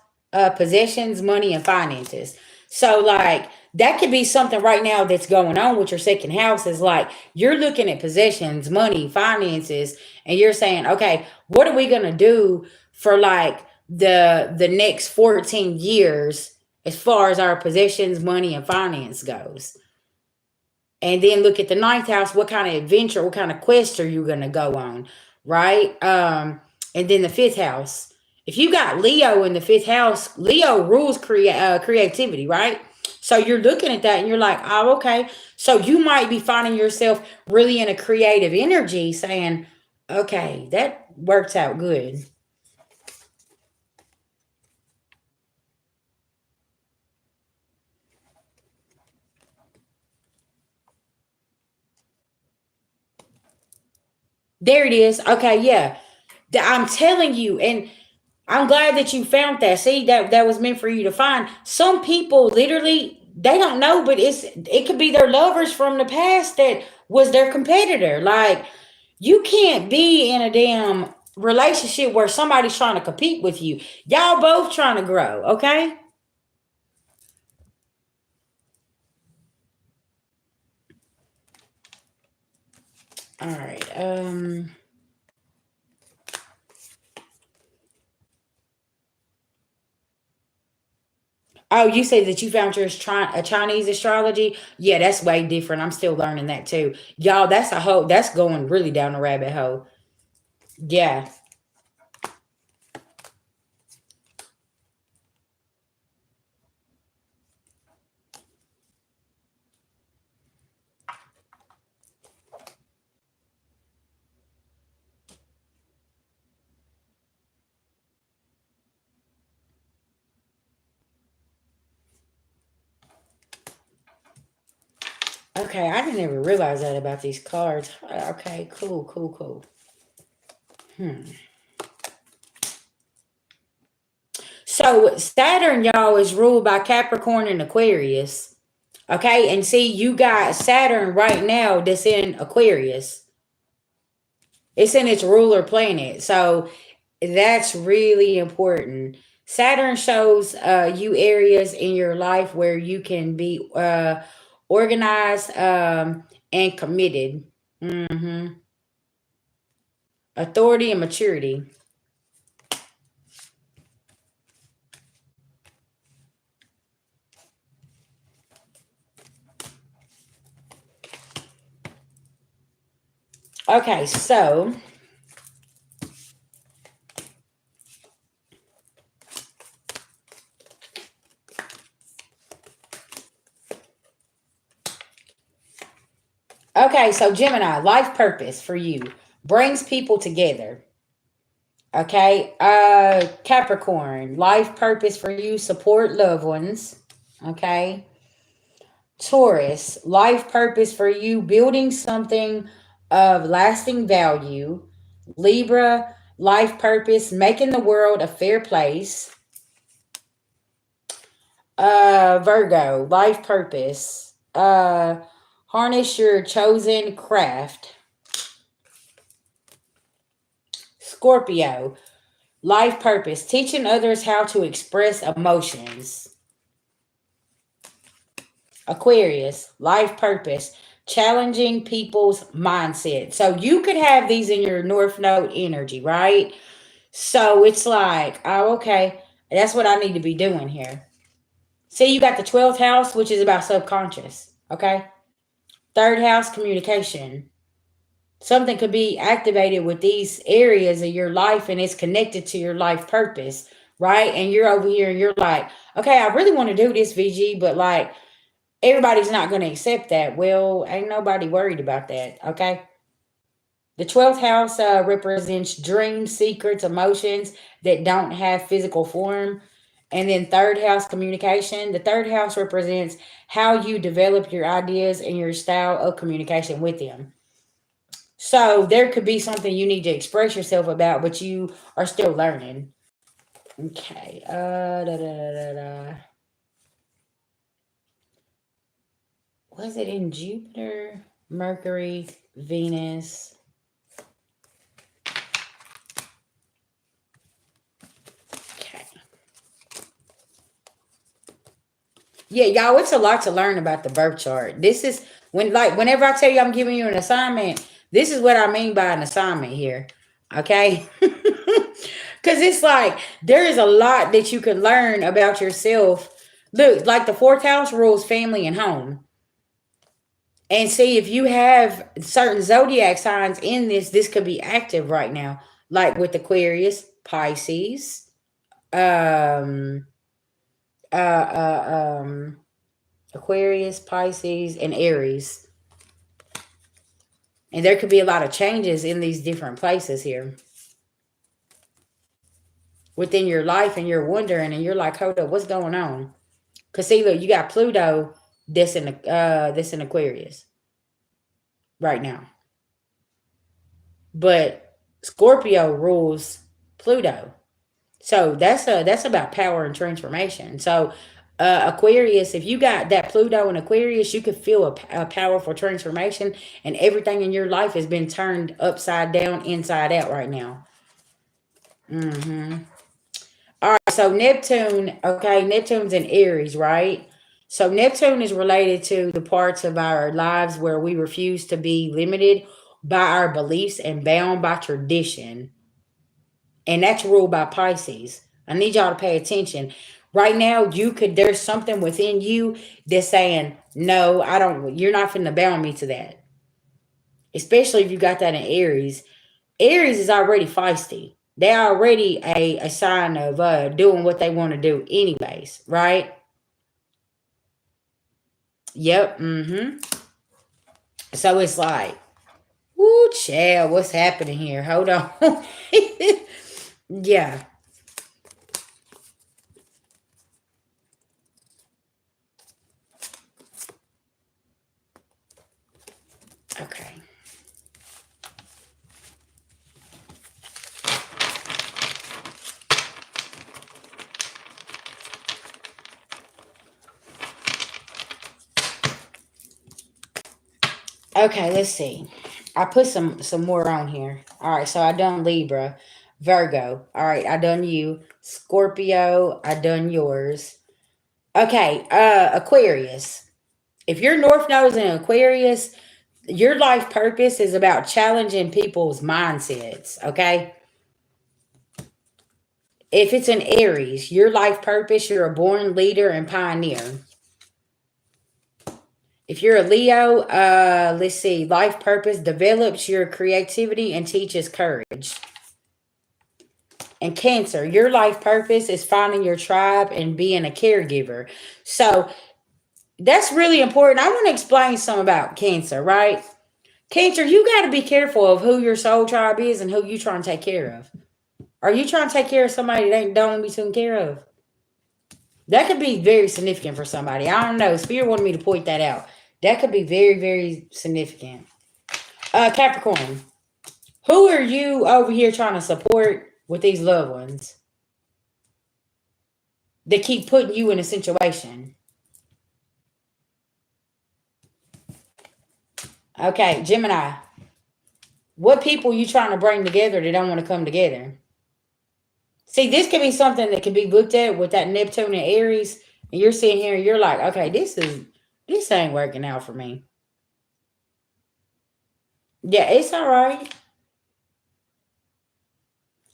possessions, money, and finances. So, like, that could be something right now that's going on with your second house is like you're looking at possessions, money, finances, and you're saying, okay, what are we gonna do for like the next 14 years as far as our possessions, money, and finance goes? And then look at the ninth house. What kind of adventure, what kind of quest are you going to go on? Right. And then the fifth house. If you got Leo in the fifth house, Leo rules creativity, right? So you're looking at that and you're like, oh, okay. So you might be finding yourself really in a creative energy saying, okay, that works out good. There it is. Okay, yeah. I'm telling you, and I'm glad that you found that. See, that was meant for you to find. Some people literally they don't know, but it could be their lovers from the past that was their competitor. Like, you can't be in a damn relationship where somebody's trying to compete with you. Y'all both trying to grow, okay? All right. Oh, you say that you found yours a Chinese astrology? Yeah, that's way different. I'm still learning that too. Y'all, that's going really down the rabbit hole. Yeah. Okay, I didn't even realize that about these cards. Okay, cool, cool, cool. Hmm. So Saturn, y'all, is ruled by Capricorn and Aquarius. Okay, and see, you got Saturn right now that's in Aquarius. It's in its ruler planet. So that's really important. Saturn shows you areas in your life where you can be organized and committed. Hmm. Authority and maturity. Okay, so Okay, so Gemini, life purpose for you. Brings people together. Okay. Capricorn, life purpose for you. Support loved ones. Okay. Taurus, life purpose for you. Building something of lasting value. Libra, life purpose. Making the world a fair place. Virgo, life purpose. Harness your chosen craft. Scorpio, life purpose. Teaching others how to express emotions. Aquarius, life purpose. Challenging people's mindset. So you could have these in your North Node energy, right? So it's like, oh, okay, that's what I need to be doing here. See, you got the 12th house, which is about subconscious. Okay. Third house, communication. Something could be activated with these areas of your life and it's connected to your life purpose, right? And you're over here and you're like, okay, I really want to do this, VG, but like everybody's not going to accept that. Well, ain't nobody worried about that, okay? The 12th house represents dreams, secrets, emotions that don't have physical form. And then third house, communication. The third house represents how you develop your ideas and your style of communication with them. So there could be something you need to express yourself about, but you are still learning. Okay. Was it in Jupiter, Mercury, Venus? Okay. Yeah, y'all, it's a lot to learn about the birth chart. This is whenever I tell you I'm giving you an assignment, this is what I mean by an assignment here. Okay? Because it's like there is a lot that you can learn about yourself. Look, like the fourth house rules family and home. And see, if you have certain zodiac signs in this could be active right now. Like with Aquarius, Pisces, um, uh, uh, um, Aquarius, Pisces, and Aries. And there could be a lot of changes in these different places here within your life, and you're wondering, and you're like, hold up, what's going on? Because see, look, you got Pluto that's in Aquarius right now. But Scorpio rules Pluto. So that's about power and transformation. So Aquarius, if you got that Pluto in Aquarius, you could feel a powerful transformation, and everything in your life has been turned upside down, inside out right now. Mm-hmm. All right, so Neptune, okay, Neptune's in Aries, right? So Neptune is related to the parts of our lives where we refuse to be limited by our beliefs and bound by tradition. And that's ruled by Pisces. I need y'all to pay attention. Right now, there's something within you that's saying, no, I don't, you're not finna bound me to that. Especially if you got that in Aries. Aries is already feisty. They're already a sign of doing what they want to do anyways, right? Yep. Mm-hmm. So it's like, woo, child, what's happening here? Hold on. Yeah. Okay. Okay, let's see. I put some more on here. All right, so I done Libra, Virgo. All right, I done you, Scorpio. I done yours. Okay, Aquarius. If your North Node is in Aquarius, your life purpose is about challenging people's mindsets. Okay. If it's an Aries, your life purpose, you're a born leader and pioneer. If you're a Leo, let's see, life purpose develops your creativity and teaches courage. And Cancer, your life purpose is finding your tribe and being a caregiver. So that's really important. I want to explain some about Cancer, right? Cancer, you got to be careful of who your soul tribe is and who you trying to take care of. Are you trying to take care of somebody that don't be taken care of? That could be very significant for somebody. I don't know. Spirit wanted me to point that out. That could be very, very significant. Capricorn, who are you over here trying to support with these loved ones? They keep putting you in a situation. Okay, Gemini. What people you trying to bring together that don't want to come together? See, this could be something that could be looked at with that Neptune and Aries, and you're sitting here and you're like, okay, this ain't working out for me. Yeah, it's all right.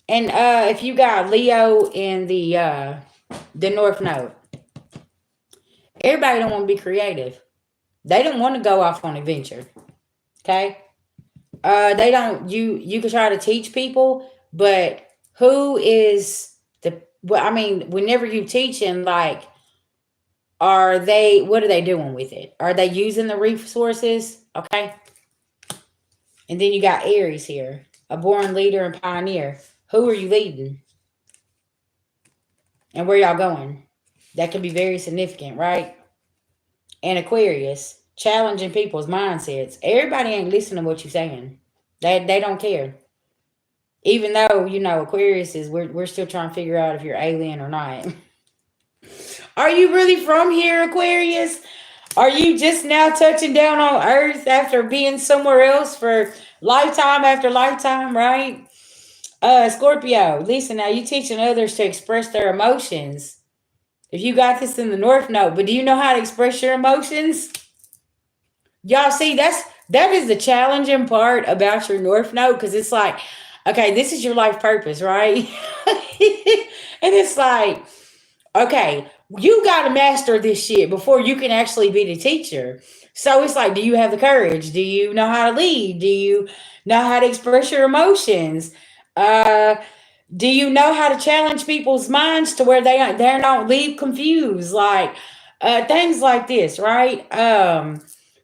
And if you got Leo in the North Node, everybody don't want to be creative. They don't want to go off on adventure. Okay? They don't. You can try to teach people, but who is the? Well, I mean, whenever you teaching, like, are they? What are they doing with it? Are they using the resources? Okay. And then you got Aries here, a born leader and pioneer. Who are you leading? And where y'all going? That can be very significant, right? And Aquarius, challenging people's mindsets. Everybody ain't listening to what you're saying. They don't care. Even though, Aquarius is, we're still trying to figure out if you're alien or not. Are you really from here, Aquarius? Are you just now touching down on Earth after being somewhere else for lifetime after lifetime, right? Scorpio, listen, now you teaching others to express their emotions. If you got this in the North Node, but do you know how to express your emotions? Y'all see, that is the challenging part about your North Node, because it's like, okay, this is your life purpose, right? And it's like, okay, you got to master this shit before you can actually be the teacher. So it's like, do you have the courage? Do you know how to lead? Do you know how to express your emotions? Do you know how to challenge people's minds to where they don't leave confused? Like things like this, right?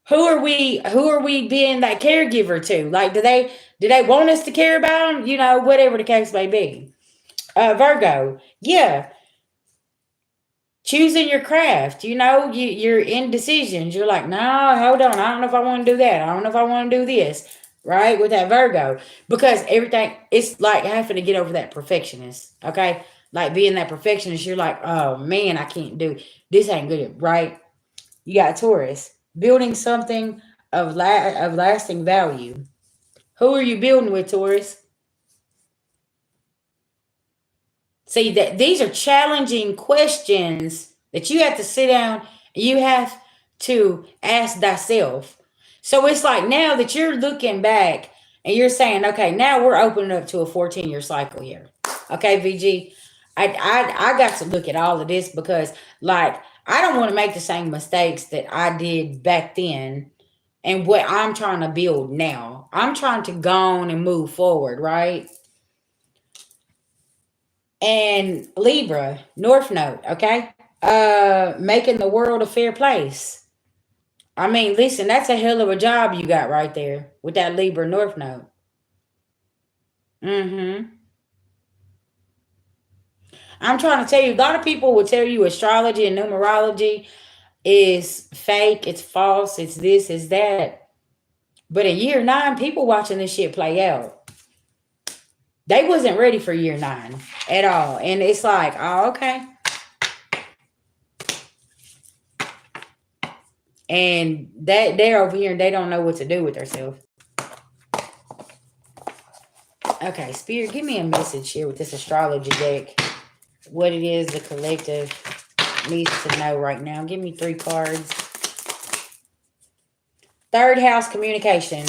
Who are we being that caregiver to? Like, do they want us to care about them? Whatever the case may be. Virgo, yeah, choosing your craft. You're indecisions. You're like, no, hold on, I don't know if I want to do that. I don't know if I want to do this. Right, with that Virgo, because everything, it's like having to get over that perfectionist. Okay, like being that perfectionist, you're like, oh man, I can't do this, ain't good, right? You got Taurus, building something of lasting value. Who are you building with, Taurus? See, that these are challenging questions that you have to sit down and you have to ask thyself. So it's like now that you're looking back and you're saying, okay, now we're opening up to a 14-year cycle here. Okay, VG, I got to look at all of this because, like, I don't want to make the same mistakes that I did back then and what I'm trying to build now. I'm trying to go on and move forward, right? And Libra, North Node, okay? Making the world a fair place. I mean, listen, that's a hell of a job you got right there with that Libra North Node. Mm-hmm. I'm trying to tell you, a lot of people will tell you astrology and numerology is fake, it's false, it's this, it's that. But in year 9, people watching this shit play out. They wasn't ready for year 9 at all. And it's like, oh, okay. And that they're over here and they don't know what to do with themselves. Okay, Spirit, give me a message here with this astrology deck. What it is the collective needs to know right now. Give me 3 cards. 3rd house, communication.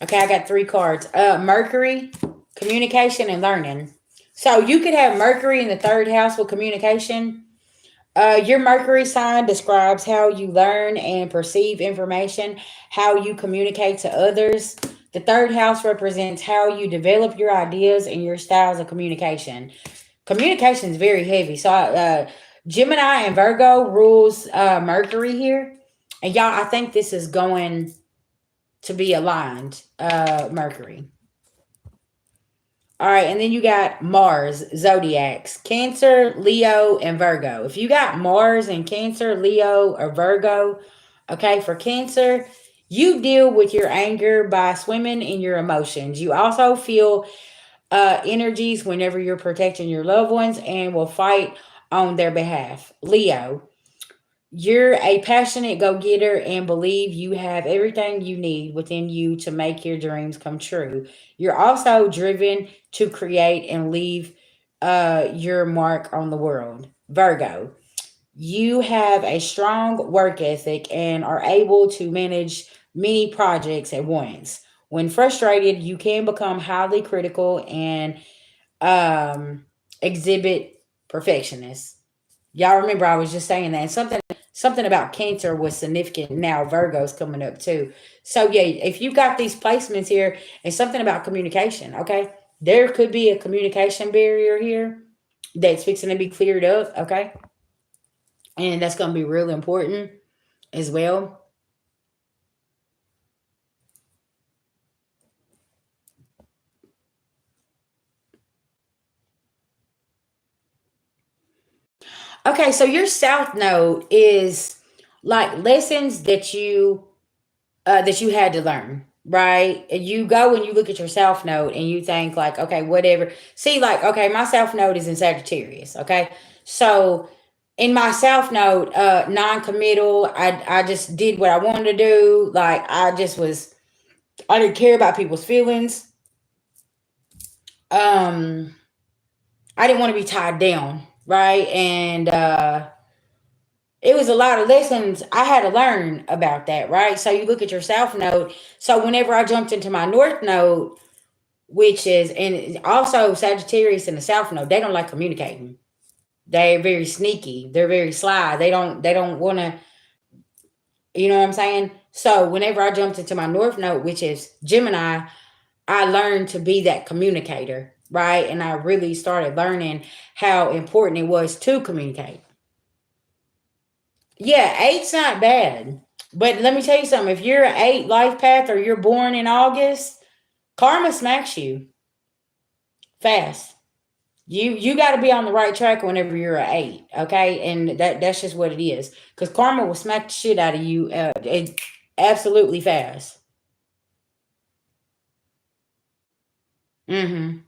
Okay, I got 3 cards. Mercury, communication and learning. So you could have Mercury in the 3rd house with communication. Your Mercury sign describes how you learn and perceive information, how you communicate to others. The 3rd house represents how you develop your ideas and your styles of communication. Communication is very heavy. So Gemini and Virgo rules Mercury here. And y'all, I think this is going to be aligned. Mercury. All right, and then you got Mars, zodiacs, Cancer, Leo, and Virgo. If you got Mars in Cancer, Leo, or Virgo, okay, for Cancer, you deal with your anger by swimming in your emotions. You also feel energies whenever you're protecting your loved ones and will fight on their behalf. Leo, you're a passionate go getter and believe you have everything you need within you to make your dreams come true. You're also driven to create and leave your mark on the world. Virgo, you have a strong work ethic and are able to manage many projects at once. When frustrated, you can become highly critical and um, exhibit perfectionist. Y'all remember I was just saying that. And something about Cancer was significant. Now Virgo's coming up too. So yeah, if you got these placements here, and something about communication, okay? There could be a communication barrier here that's fixing to be cleared up, okay? And that's gonna be really important as well. Okay, so your South Node is like lessons that you had to learn, right? And you go and you look at your South Node and you think like, okay, whatever. See, like, okay, my South Node is in Sagittarius, okay? So in my South Node, non-committal, I just did what I wanted to do. Like I didn't care about people's feelings. Um, I didn't want to be tied down, right? And it was a lot of lessons I had to learn about that, right? So you look at your South Node. So whenever I jumped into my North Node, which is, and also Sagittarius and the South Node, they don't like communicating. They're very sneaky. They're very sly. They don't want to, you know what I'm saying? So whenever I jumped into my North Node, which is Gemini, I learned to be that communicator, right? And I really started learning how important it was to communicate. Yeah, eight's not bad. But let me tell you something. If you're an eight life path or you're born in August, karma smacks you fast. You got to be on the right track whenever you're an eight, okay? And that's just what it is. Because karma will smack the shit out of you absolutely fast. Mm-hmm.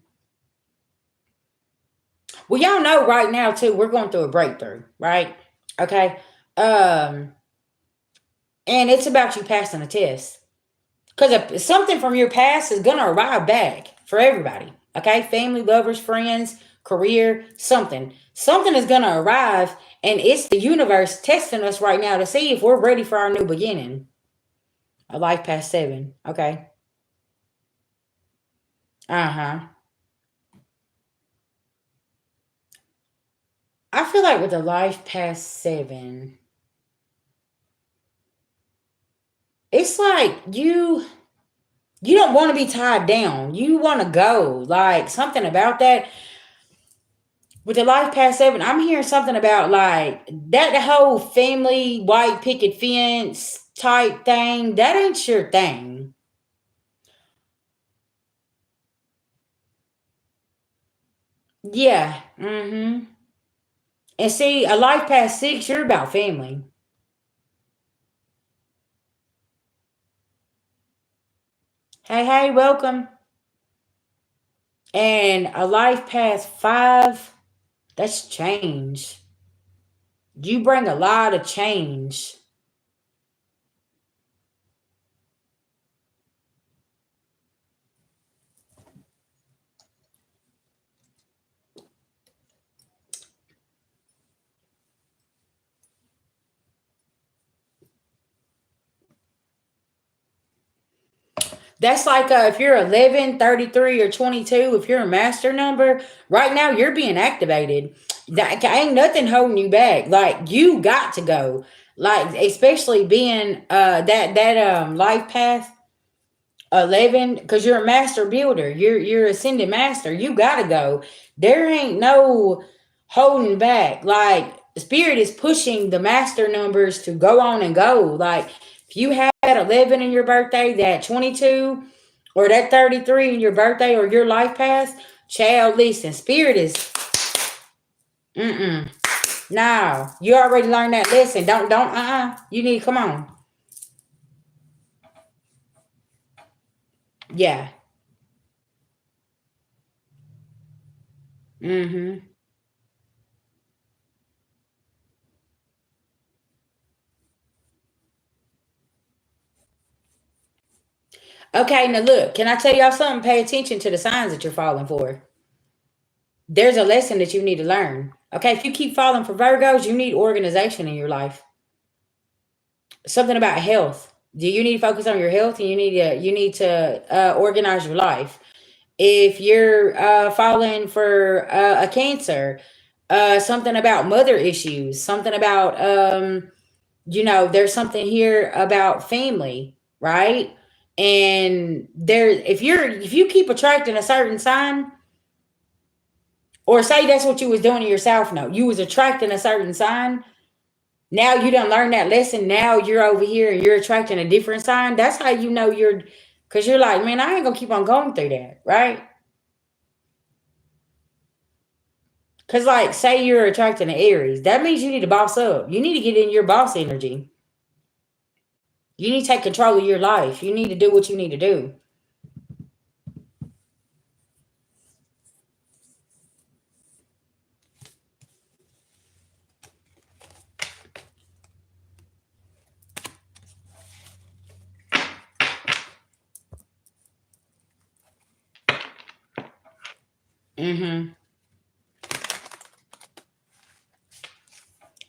Well, y'all know right now too, we're going through a breakthrough, right? Okay. Um, and it's about you passing a test. Because something from your past is gonna arrive back for everybody. Okay, family, lovers, friends, career, something is gonna arrive, and it's the universe testing us right now to see if we're ready for our new beginning. A life past seven. Okay. Uh-huh. I feel like with a life past seven, it's like you don't want to be tied down. You want to go. Like something about that. With the life past seven, I'm hearing something about like that the whole family white picket fence type thing. That ain't your thing. Yeah. Mm-hmm. And see, a life past six, you're about family. Hey, hey, welcome. And a life past five, that's change. You bring a lot of change. That's like if you're 11, 33, or 22, if you're a master number, right now you're being activated. That ain't nothing holding you back. Like you got to go. Like especially being life path 11, because you're a master builder. You're ascended master. You gotta go. There ain't no holding back. Like Spirit is pushing the master numbers to go on and go. Like if you had 11 in your birthday, that 22 or that 33 in your birthday or your life path, child, listen, spirit is no, you already learned that lesson. Don't you need, come on. Yeah. Okay, now look, can I tell y'all something? Pay attention to the signs that you're falling for. There's a lesson that you need to learn. Okay, if you keep falling for Virgos, you need organization in your life. Something about health. Do you need to focus on your health, and you need to organize your life? If you're falling for a cancer, something about mother issues, something about there's something here about family, right? And there, if you keep attracting a certain sign, or say that's what you was doing to yourself, no, you was attracting a certain sign. Now you done learn that lesson. Now you're over here and you're attracting a different sign. That's how you know because you're like, man, I ain't gonna keep on going through that, right? Because, like, say you're attracting an Aries, that means you need to boss up. You need to get in your boss energy. You need to take control of your life. You need to do what you need to do.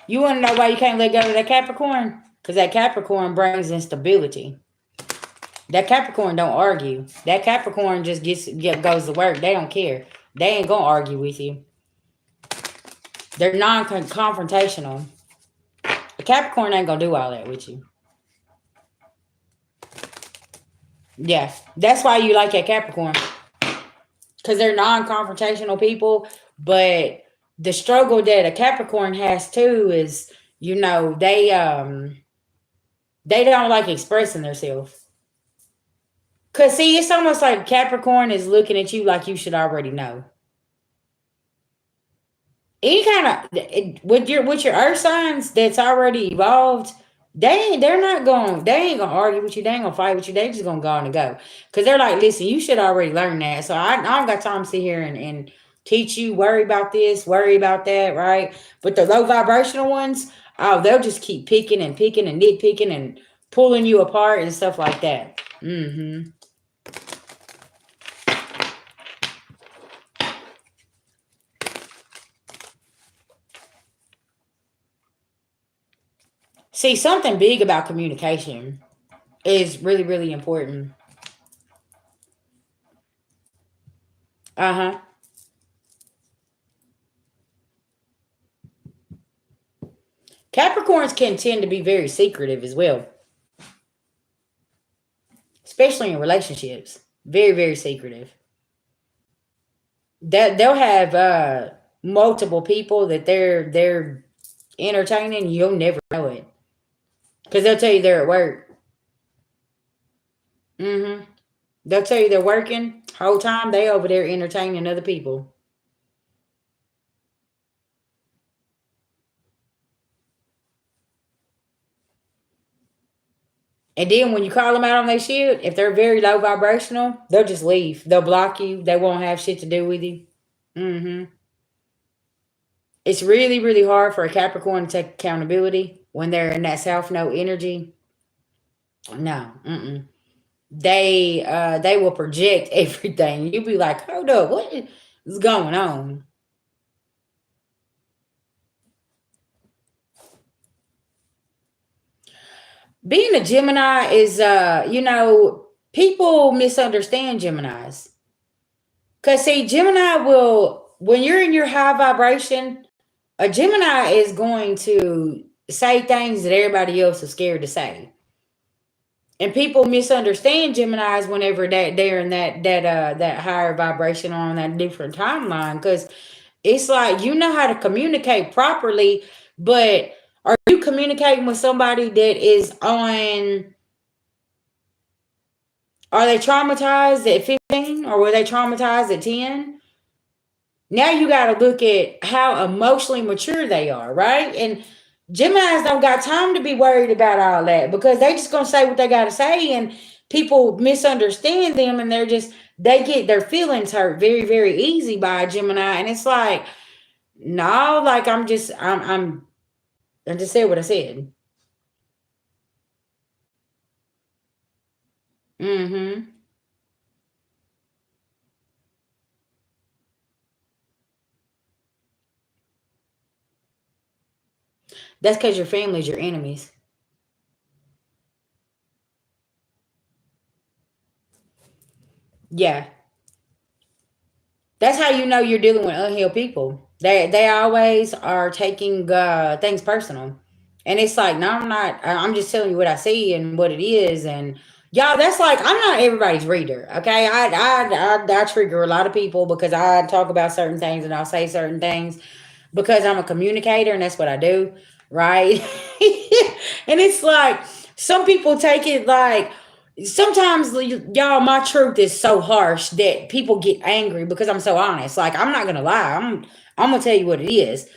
You want to know why you can't let go of that Capricorn? Because that Capricorn brings instability. That Capricorn don't argue. That Capricorn just goes to work. They don't care. They ain't gonna argue with you. They're non-confrontational. A Capricorn ain't gonna do all that with you. Yeah, that's why you like that Capricorn. Because they're non-confrontational people. But the struggle that a Capricorn has too is, they don't like expressing themselves. Because, see, it's almost like Capricorn is looking at you like you should already know. Any kind of, with your earth signs that's already evolved, they ain't gonna argue with you. They ain't gonna fight with you. They just gonna go on and go. Because they're like, listen, you should already learn that. So I don't got time to sit here and teach you, worry about this, worry about that, right? But the low vibrational ones, oh, they'll just keep picking and picking and nitpicking and pulling you apart and stuff like that. See, something big about communication is really, really important. Capricorns can tend to be very secretive as well, especially in relationships. Very, very secretive. That they'll have multiple people that they're entertaining. You'll never know it because they'll tell you they're at work. They'll tell you they're working whole time. They over there entertaining other people. And then when you call them out on their shit, if they're very low vibrational, they'll just leave. They'll block you. They won't have shit to do with you. It's really, really hard for a Capricorn to take accountability when they're in that South Node energy. No. They will project everything. You'll be like, hold up, what is going on? Being a Gemini is, people misunderstand Geminis. Because, see, Gemini will, when you're in your high vibration, a Gemini is going to say things that everybody else is scared to say. And people misunderstand Geminis whenever they're in that higher vibration on that different timeline, because it's like, you know how to communicate properly, But are you communicating with somebody that is on, are they traumatized at 15 or were they traumatized at 10? Now you got to look at how emotionally mature they are, right? And Geminis don't got time to be worried about all that because they just gonna say what they gotta say, and people misunderstand them, and they get their feelings hurt very, very easy by a Gemini, and it's like, no, like I just said what I said. Mm-hmm. That's because your family's your enemies. Yeah, that's how you know you're dealing with unhealed people. They always are taking things personal, and it's like, no, I'm not. I'm just telling you what I see and what it is, and y'all. That's like, I'm not everybody's reader. Okay, I trigger a lot of people because I talk about certain things and I'll say certain things because I'm a communicator and that's what I do, right? And it's like some people take it like, sometimes y'all, my truth is so harsh that people get angry because I'm so honest. Like, I'm not gonna lie. I'm gonna tell you what it is,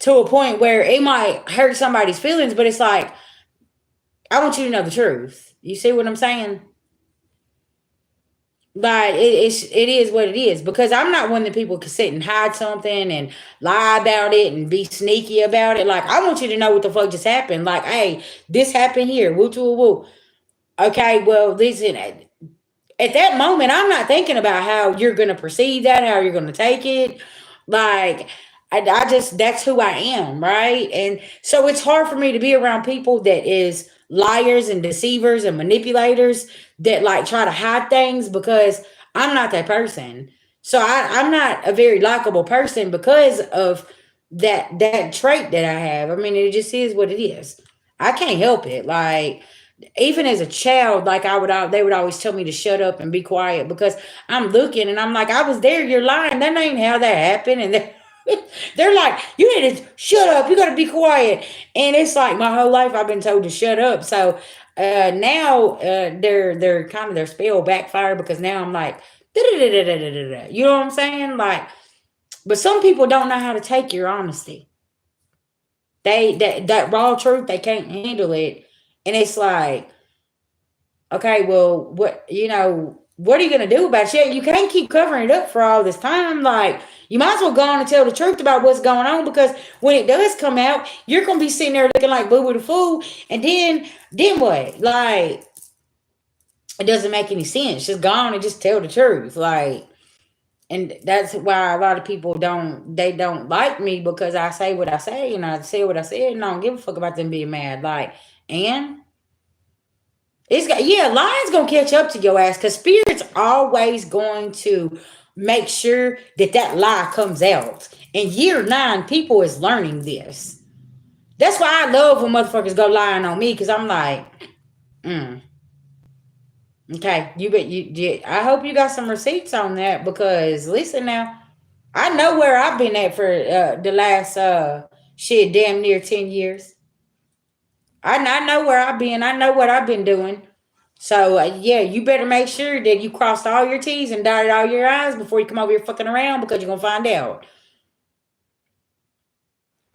to a point where it might hurt somebody's feelings, but it's like, I want you to know the truth. You see what I'm saying? Like, it is what it is, because I'm not one that people can sit and hide something and lie about it and be sneaky about it. Like, I want you to know what the fuck just happened. Like, hey, this happened here. Woo woo woo. Okay, well, listen. At that moment, I'm not thinking about how you're going to perceive that, how you're going to take it. Like, I just, that's who I am, right? And so it's hard for me to be around people that is liars and deceivers and manipulators that like try to hide things, because I'm not that person. So I'm not a very likable person because of that trait that I have. I mean, it just is what it is. I can't help it. Like, even as a child, like they would always tell me to shut up and be quiet because I'm looking and I'm like, I was there, you're lying. That ain't how that happened. And they're like, you need to shut up, you got to be quiet. And it's like my whole life I've been told to shut up. So now they're kind of, their spell backfired because now I'm like, you know what I'm saying? Like, but some people don't know how to take your honesty. That raw truth, they can't handle it. And it's like, okay, well, what are you gonna do about it? You can't keep covering it up for all this time. Like, you might as well go on and tell the truth about what's going on, because when it does come out, you're gonna be sitting there looking like Boo Boo the Fool, and then what? Like, it doesn't make any sense. Just go on and just tell the truth. Like, and that's why a lot of people don't like me, because I say what I say and I say what I said, and I don't give a fuck about them being mad. Like, and it's got, yeah, lying's gonna catch up to your ass, because spirit's always going to make sure that lie comes out. In year 9, people is learning this. That's why I love when motherfuckers go lying on me, because I'm like, mm, okay, I hope you got some receipts on that, because listen now, I know where I've been at for the last shit, damn near 10 years. I know where I've been. I know what I've been doing. So yeah, you better make sure that you crossed all your T's and dotted all your I's before you come over here fucking around, because you're gonna find out.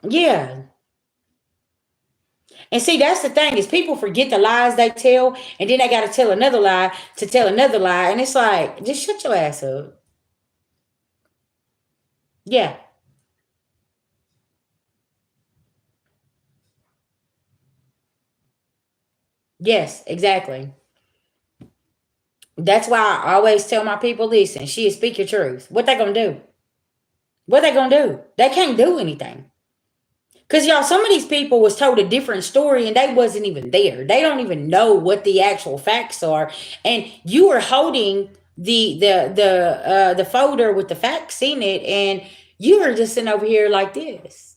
Yeah. And see, that's the thing, is people forget the lies they tell, and then they gotta tell another lie to tell another lie. And it's like, just shut your ass up. Yeah. Yes, exactly. That's why I always tell my people, listen, she speak your truth. What they gonna do? What they gonna do? They can't do anything. Cause y'all, some of these people was told a different story and they wasn't even there. They don't even know what the actual facts are. And you were holding the folder with the facts in it, and you were just sitting over here like this.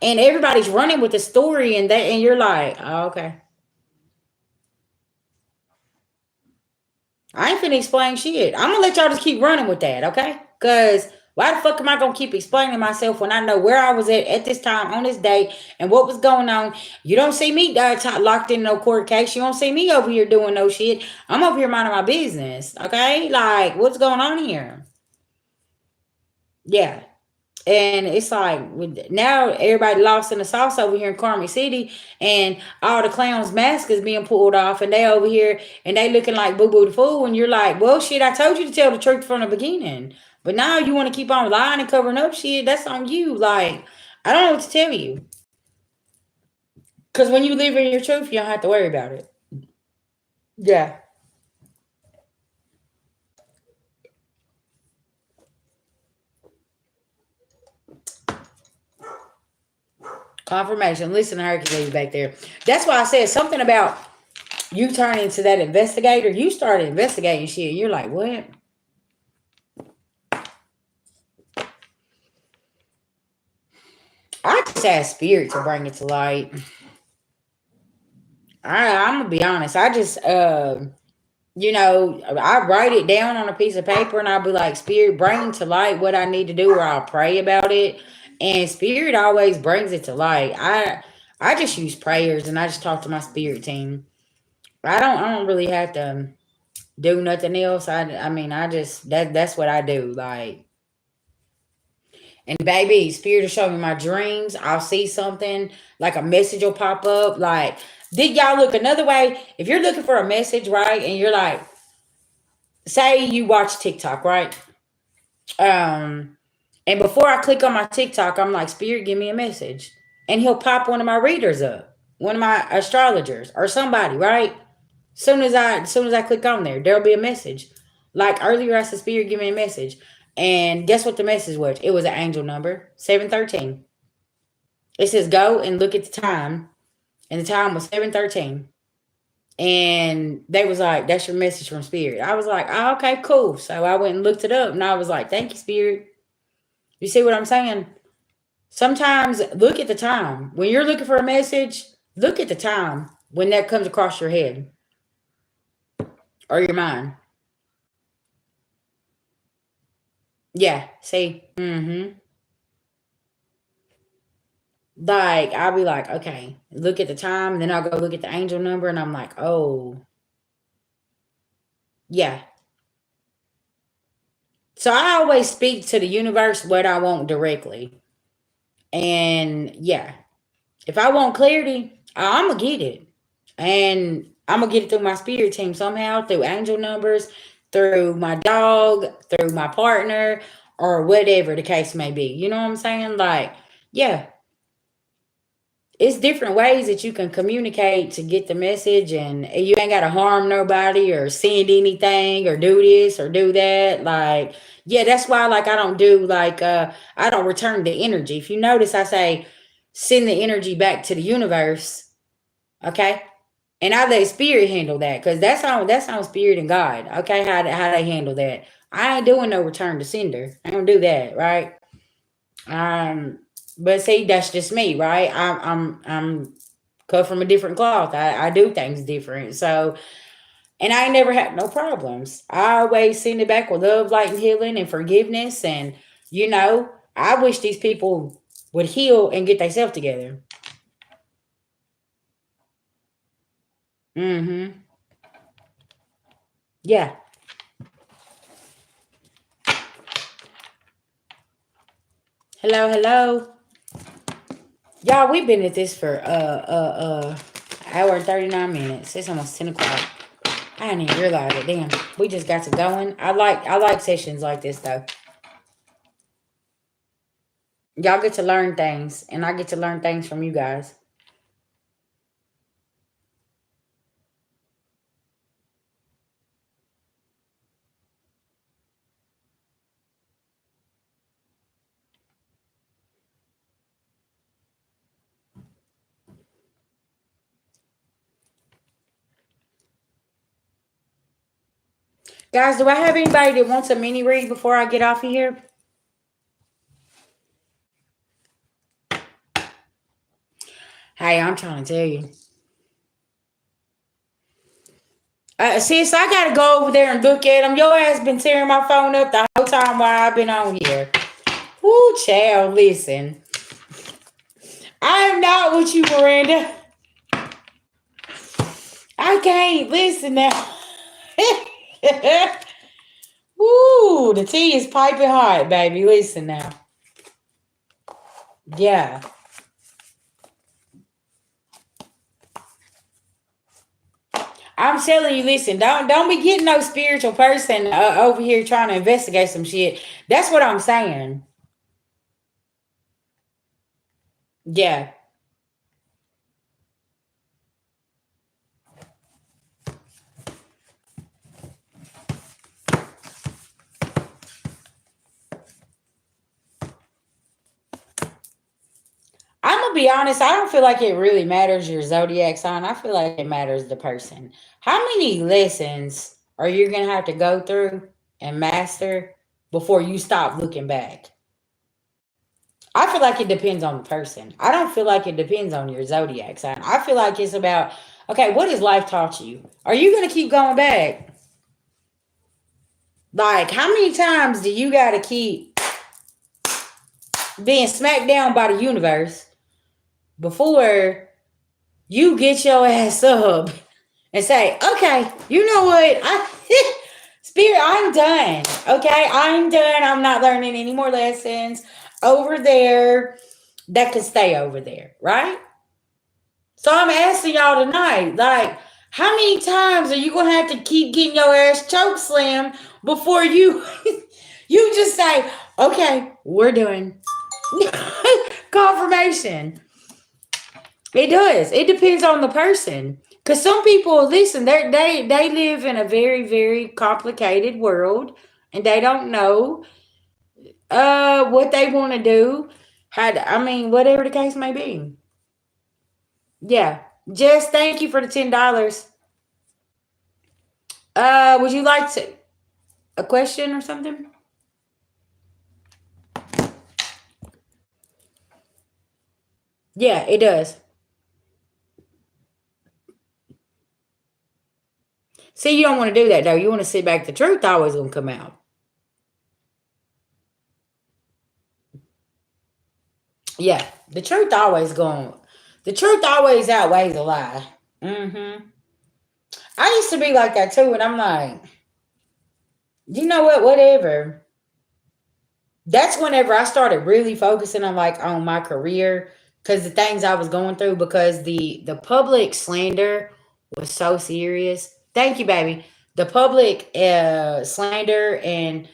And everybody's running with the story, and you're like, oh, okay. I ain't finna explain shit. I'm gonna let y'all just keep running with that, okay? Cause Why the fuck am I gonna keep explaining myself when I know where I was at this time on this day and what was going on? You don't see me locked in no court case. You don't see me over here doing no shit. I'm over here minding my business. Okay, like what's going on here? Yeah. And it's like now everybody lost in the sauce over here in Carmen City, and all the clowns' mask is being pulled off, and they over here and they looking like Boo Boo the Fool, and you're like, well, shit, I told you to tell the truth from the beginning, but now you want to keep on lying and covering up shit. That's on you. Like, I don't know what to tell you, because when you live in your truth, you don't have to worry about it. Yeah. Confirmation. Listen to Hercules back there. That's why I said something about you turn into that investigator. You started investigating shit. You're like, what? I just ask spirit to bring it to light. I'm gonna be honest. I just, I write it down on a piece of paper, and I'll be like, spirit, bring to light what I need to do, or I'll pray about it. And spirit always brings it to light. I just use prayers, and I just talk to my spirit team. I don't really have to do nothing else. I mean, I just that's what I do. Like, and baby, spirit will show me my dreams. I'll see something, like a message will pop up. Like, did y'all look another way? If you're looking for a message, right, and you're like, say you watch TikTok, right? And before I click on my TikTok, I'm like, spirit, give me a message. And he'll pop one of my readers up, one of my astrologers or somebody, right? Soon as I click on there, there'll be a message. Like earlier, I said, spirit, give me a message. And guess what the message was? It was an angel number, 713. It says, go and look at the time. And the time was 713. And they was like, that's your message from spirit. I was like, oh, okay, cool. So I went and looked it up, and I was like, thank you, spirit. You see what I'm saying? Sometimes look at the time. When you're looking for a message, look at the time when that comes across your head or your mind. Yeah, see? Like, I'll be like, okay, look at the time, and then I'll go look at the angel number, and I'm like, oh, yeah. So I always speak to the universe what I want directly. And yeah, if I want clarity, I'm going to get it. And I'm going to get it through my spirit team somehow, through angel numbers, through my dog, through my partner, or whatever the case may be. You know what I'm saying? Like, yeah, it's different ways that you can communicate to get the message, and you ain't got to harm nobody or send anything or do this or do that. Like, yeah, that's why, like, I don't do, like, I don't return the energy. If you notice, I say, send the energy back to the universe. Okay. And I let spirit handle that, because that's on spirit and God. Okay. How they handle that. I ain't doing no return to sender. I don't do that. Right. But see, that's just me, right? I'm cut from a different cloth. I do things different. So, and I never had no problems. I always send it back with love, light, and healing and forgiveness. And I wish these people would heal and get themselves together. Yeah. Hello, hello. Y'all, we've been at this for hour and 39 minutes. It's almost 10 o'clock. I didn't even realize it. Damn, we just got to going. I like sessions like this though. Y'all get to learn things, and I get to learn things from you guys. Guys, do I have anybody that wants a mini read before I get off of here? Hey, I'm trying to tell you. Sis, I gotta go over there and look at them. Your ass been tearing my phone up the whole time while I've been on here. Whoo, child, listen. I am not with you, Miranda. I can't listen now. Woo, the tea is piping hot, baby. Listen now. Yeah. I'm telling you, listen, don't be getting no spiritual person over here trying to investigate some shit. That's what I'm saying. Yeah. I'm gonna be honest, I don't feel like it really matters your zodiac sign. I feel like it matters the person. How many lessons are you gonna have to go through and master before you stop looking back? I feel like it depends on the person. I don't feel like it depends on your zodiac sign. I feel like it's about, okay, what has life taught you? Are you gonna keep going back? Like, how many times do you gotta keep being smacked down by the universe before you get your ass up and say, okay, you know what? Spirit, I'm done. Okay, I'm done. I'm not learning any more lessons over there that can stay over there, right? So I'm asking y'all tonight, like, how many times are you gonna have to keep getting your ass choke slammed before you you just say, okay, we're doing confirmation? It does. It depends on the person. Because some people, listen, they live in a very, very complicated world and they don't know what they want to do. Whatever the case may be. Yeah. Jess, thank you for the $10. Would you like to a question or something? Yeah, it does. See, you don't want to do that though. You want to sit back. The truth always gonna come out. Yeah, the truth always outweighs a lie. Mm-hmm. I used to be like that too, and I'm like, you know what? Whatever. That's whenever I started really focusing on my career, because the things I was going through, because the public slander was so serious. Thank you, baby. The public slander and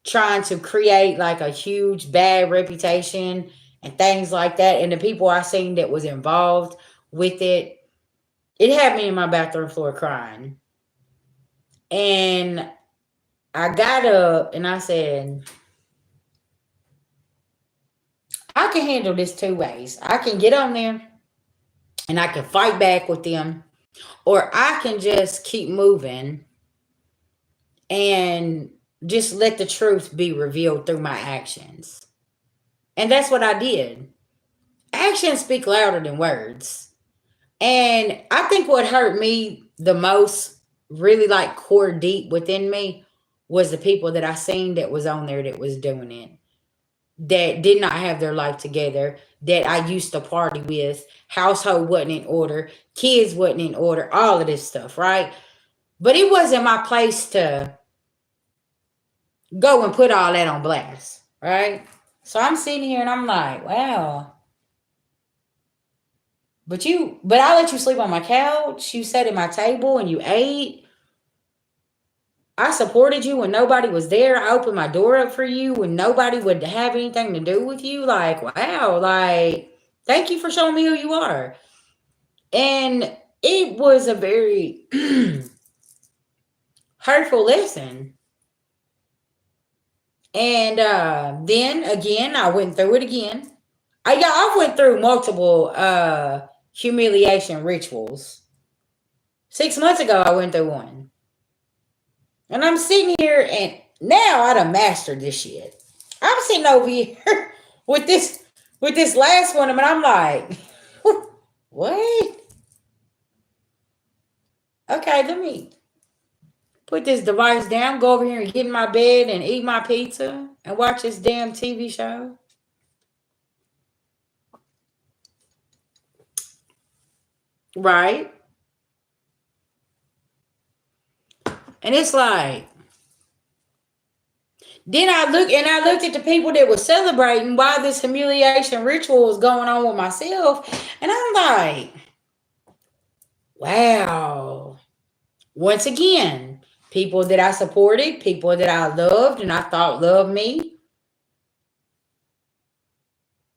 trying to create like a huge bad reputation and things like that, and the people I seen that was involved with it, it had me in my bathroom floor crying. And I got up and I said, I can handle this two ways. I can get on there and I can fight back with them, or I can just keep moving and just let the truth be revealed through my actions. And that's what I did. Actions speak louder than words. And I think what hurt me the most, really like core deep within me, was the people that I seen that was on there that was doing it, that did not have their life together, that I used to party with, household wasn't in order, kids wasn't in order, all of this stuff, right? But it wasn't my place to go and put all that on blast, right? So I'm sitting here and I'm like, wow. But I let you sleep on my couch, you sat at my table and you ate. I supported you when nobody was there. I opened my door up for you when nobody would have anything to do with you. Like, wow, like, thank you for showing me who you are. And it was a very hurtful lesson. And then again, I went through it again. I went through multiple humiliation rituals. 6 months ago, I went through one. And I'm sitting here and now I done mastered this shit. I'm sitting over here with this last one, and I'm like, what? Okay, let me put this device down, go over here and get in my bed and eat my pizza. and watch this damn TV show. Right? And it's like, then I looked at the people that were celebrating while this humiliation ritual was going on with myself, and I'm like, wow. Once again, people that I supported, people that I loved and I thought loved me,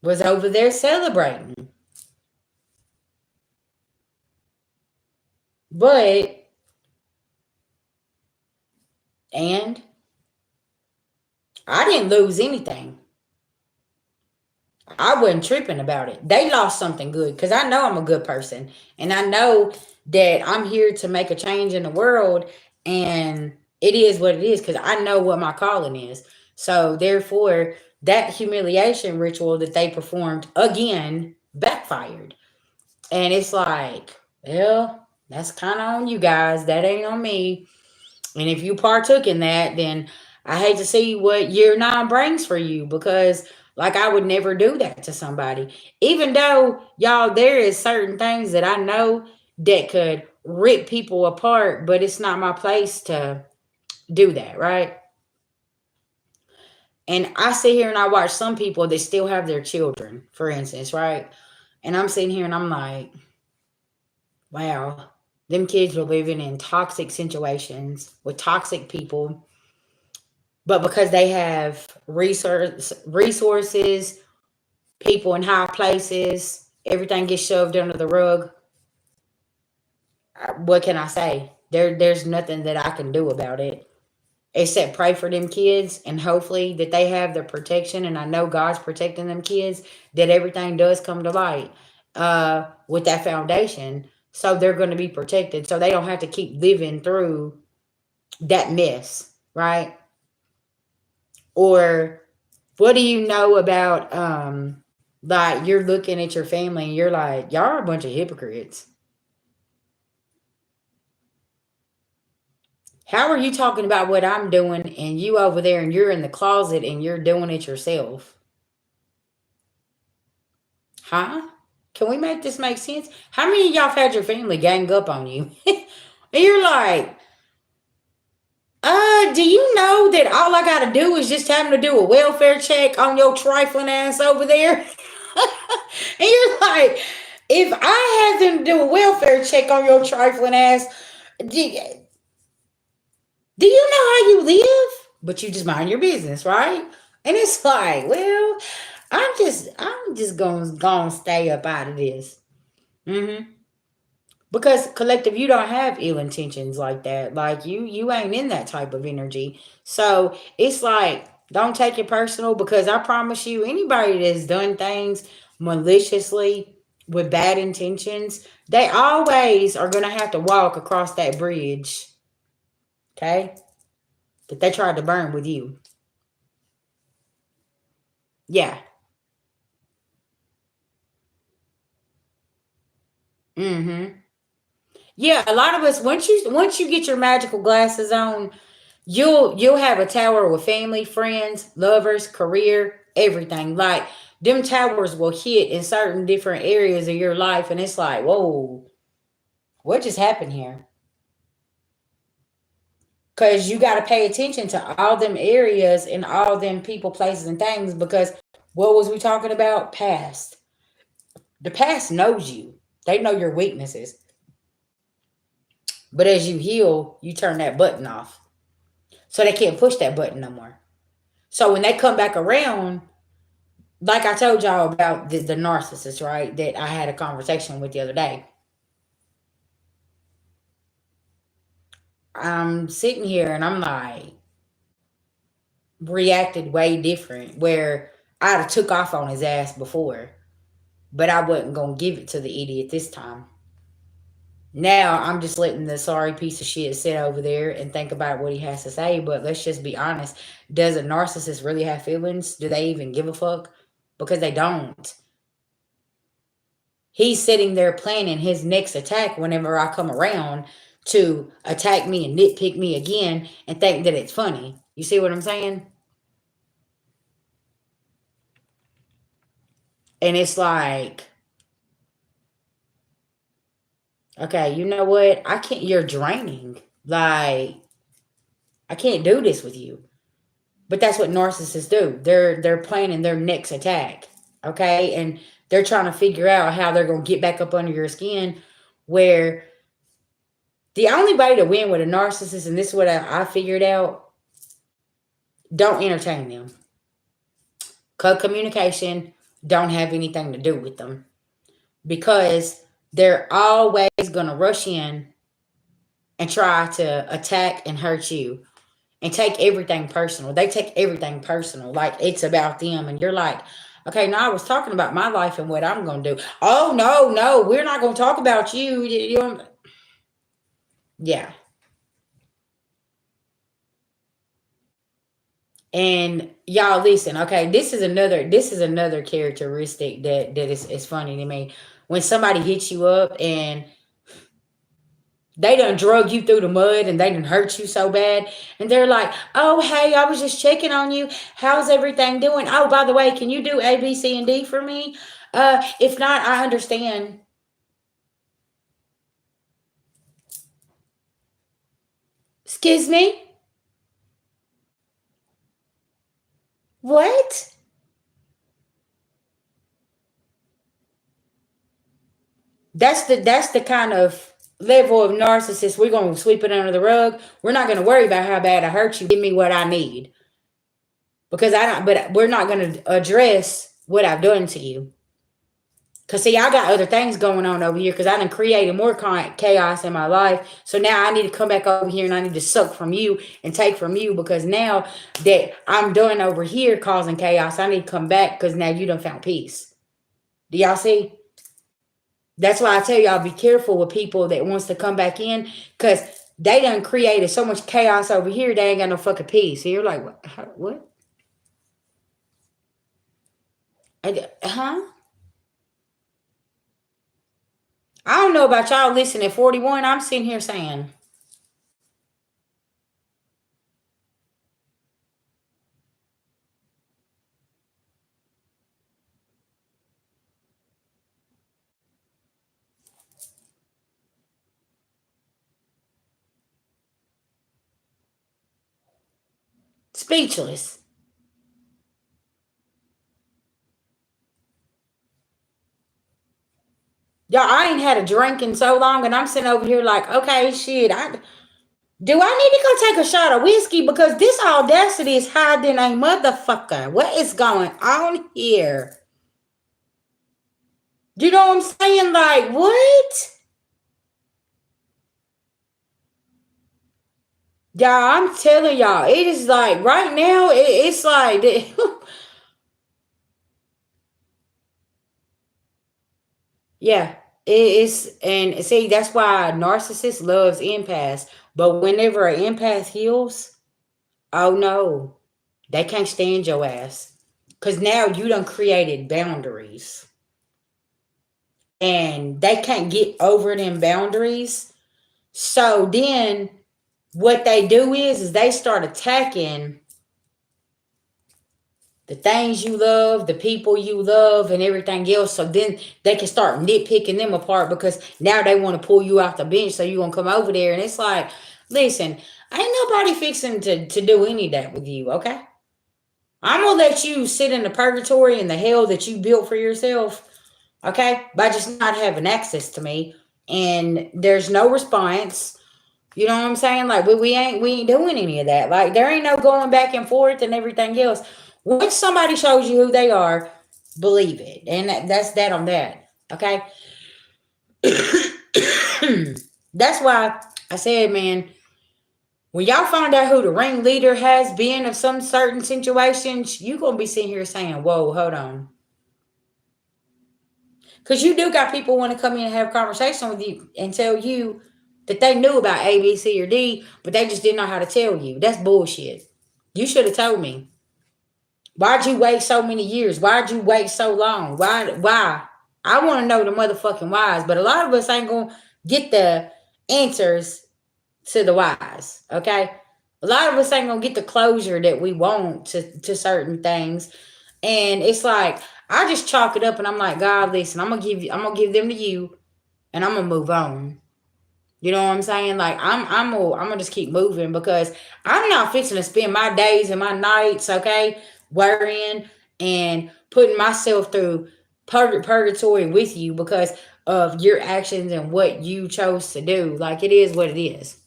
was over there celebrating. But, and I didn't lose anything. I wasn't tripping about it. They lost something good because I know I'm a good person. And I know that I'm here to make a change in the world. And it is what it is because I know what my calling is. So, therefore, that humiliation ritual that they performed again backfired. And it's like, well, that's kind of on you guys. That ain't on me. And if you partook in that, then I hate to see what year 9 brings for you because, like, I would never do that to somebody. Even though, y'all, there is certain things that I know that could rip people apart, but it's not my place to do that, right? And I sit here and I watch some people that still have their children, for instance, right? And I'm sitting here and I'm like, wow, them kids were living in toxic situations with toxic people. But because they have resources, people in high places, everything gets shoved under the rug. What can I say? There's nothing that I can do about it except pray for them kids and hopefully that they have the protection. And I know God's protecting them kids, that everything does come to light with that foundation. So they're going to be protected. So they don't have to keep living through that mess, right? Or what do you know about like you're looking at your family and you're like, y'all are a bunch of hypocrites. How are you talking about what I'm doing and you over there and you're in the closet and you're doing it yourself? Huh? Can we make this make sense? How many of y'all have had your family gang up on you? And you're like, do you know that all I gotta do is just have to do a welfare check on your trifling ass over there? And you're like, if I had them do a welfare check on your trifling ass, do you know how you live? But you just mind your business, right? And it's like, well, I'm just gonna stay up out of this. Mm-hmm. Because collective, you don't have ill intentions like that. Like you ain't in that type of energy. So it's like, don't take it personal because I promise you, anybody that's done things maliciously with bad intentions, they always are gonna have to walk across that bridge. Okay? That they tried to burn with you. Yeah. Mm-hmm. Yeah, a lot of us once you get your magical glasses on, you'll have a tower with family, friends, lovers, career, everything. Like them towers will hit in certain different areas of your life, and it's like, whoa, what just happened here? Because you got to pay attention to all them areas and all them people, places, and things. Because what was we talking about? Past. The past knows you. They know your weaknesses. But as you heal, you turn that button off. So they can't push that button no more. So when they come back around, like I told y'all about the narcissist, right? That I had a conversation with the other day. I'm sitting here and I'm like, reacted way different. Where I'd have took off on his ass before, but I wasn't gonna give it to the idiot this time. Now I'm just letting the sorry piece of shit sit over there and think about what he has to say. But let's just be honest. Does a narcissist really have feelings? Do they even give a fuck? Because they don't. He's sitting there planning his next attack whenever I come around to attack me and nitpick me again and think that it's funny. You see what I'm saying? And it's like, okay, you know what? I can't, you're draining. Like, I can't do this with you. But that's what narcissists do. They're planning their next attack. Okay? And they're trying to figure out how they're gonna get back up under your skin, where the only way to win with a narcissist, and this is what I figured out, don't entertain them. Cut communication, don't have anything to do with them. Because they're always gonna rush in and try to attack and hurt you and take everything personal. They take everything personal, like it's about them. And you're like, okay, no, I was talking about my life and what I'm going to do. Oh, no, we're not going to talk about you. Yeah. And y'all listen, okay, this is another characteristic that is funny to me. When somebody hits you up and they done drug you through the mud and they done hurt you so bad. And they're like, oh, hey, I was just checking on you. How's everything doing? Oh, by the way, can you do A, B, C, and D for me? If not, I understand. Excuse me? What? That's the kind of level of narcissist. We're gonna sweep it under the rug. We're not gonna worry about how bad I hurt you. Give me what I need. Because I don't, but we're not gonna address what I've done to you. Because, see, I got other things going on over here because I done created more chaos in my life. So now I need to come back over here and I need to suck from you and take from you, because now that I'm done over here causing chaos, I need to come back because now you done found peace. Do y'all see? That's why I tell y'all, be careful with people that wants to come back in, because they done created so much chaos over here, they ain't got no fucking peace. So you're like, what? Huh? I don't know about y'all. Listen, at 41, I'm sitting here saying, speechless. Y'all, I ain't had a drink in so long, and I'm sitting over here like, okay, shit, do I need to go take a shot of whiskey? Because this audacity is higher than a motherfucker. What is going on here? You know what I'm saying? Like, what? Y'all, I'm telling y'all, it is like, right now, it's like, yeah, it's, and see, that's why a narcissist loves empaths. But whenever an empath heals, oh no, they can't stand your ass. Because now you done created boundaries. And they can't get over them boundaries. So then what they do is they start attacking the things you love, the people you love, and everything else. So then they can start nitpicking them apart, because now they want to pull you off the bench. So you gonna come over there, and it's like, listen, ain't nobody fixing to do any of that with you, okay? I'm gonna let you sit in the purgatory and the hell that you built for yourself, okay? By just not having access to me, and there's no response. You know what I'm saying? Like, we ain't doing any of that. Like, there ain't no going back and forth and everything else. Once somebody shows you who they are, believe it. And that's that on that. Okay? That's why I said, man, when y'all find out who the ringleader has been of some certain situations, you're going to be sitting here saying, whoa, hold on. Because you do got people want to come in and have a conversation with you and tell you that they knew about A, B, C, or D, but they just didn't know how to tell you. That's bullshit. You should have told me. Why'd you wait so many years? Why'd you wait so long? Why? I want to know the motherfucking whys, but a lot of us ain't going to get the answers to the whys, okay? A lot of us ain't going to get the closure that we want to certain things. And it's like, I just chalk it up and I'm like, God, listen, I'm gonna give them to you, and I'm gonna move on. You know what I'm saying? Like I'm gonna just keep moving because I'm not fixing to spend my days and my nights, okay, worrying and putting myself through purgatory with you because of your actions and what you chose to do. Like it is what it is.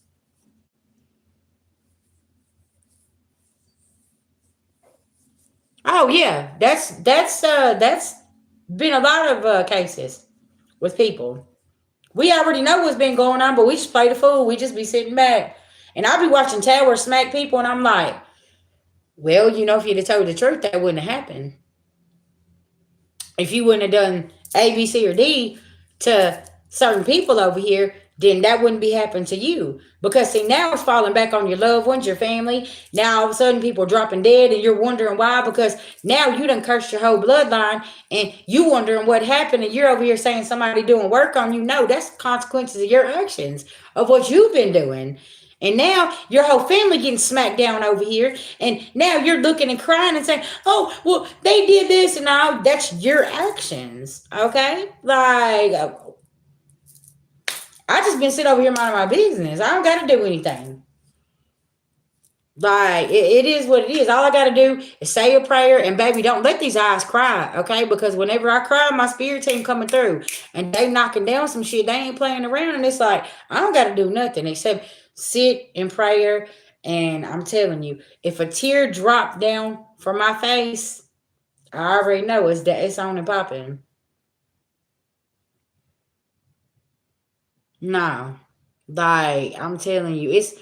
Oh yeah, that's been a lot of cases with people. We already know what's been going on, but we just play the fool. We just be sitting back. And I'll be watching Tower smack people, and I'm like, well, if you'd have told the truth, that wouldn't have happened. If you wouldn't have done A, B, C, or D to certain people over here, then that wouldn't be happening to you. Because see, now it's falling back on your loved ones, your family. Now all of a sudden people are dropping dead and you're wondering why, because now you done cursed your whole bloodline and you wondering what happened and you're over here saying somebody doing work on you. No, that's consequences of your actions, of what you've been doing. And now your whole family getting smacked down over here. And now you're looking and crying and saying, oh, well, they did this. And now that's your actions. Okay? Like, I just been sitting over here minding my business. I don't got to do anything. Like, it is what it is. All I got to do is say a prayer. And baby, don't let these eyes cry. Okay? Because whenever I cry, my spirit team coming through. And they knocking down some shit. They ain't playing around. And it's like, I don't got to do nothing except sit in prayer. And I'm telling you, if a tear dropped down from my face, I already know it's on and popping. No. Like, I'm telling you, it's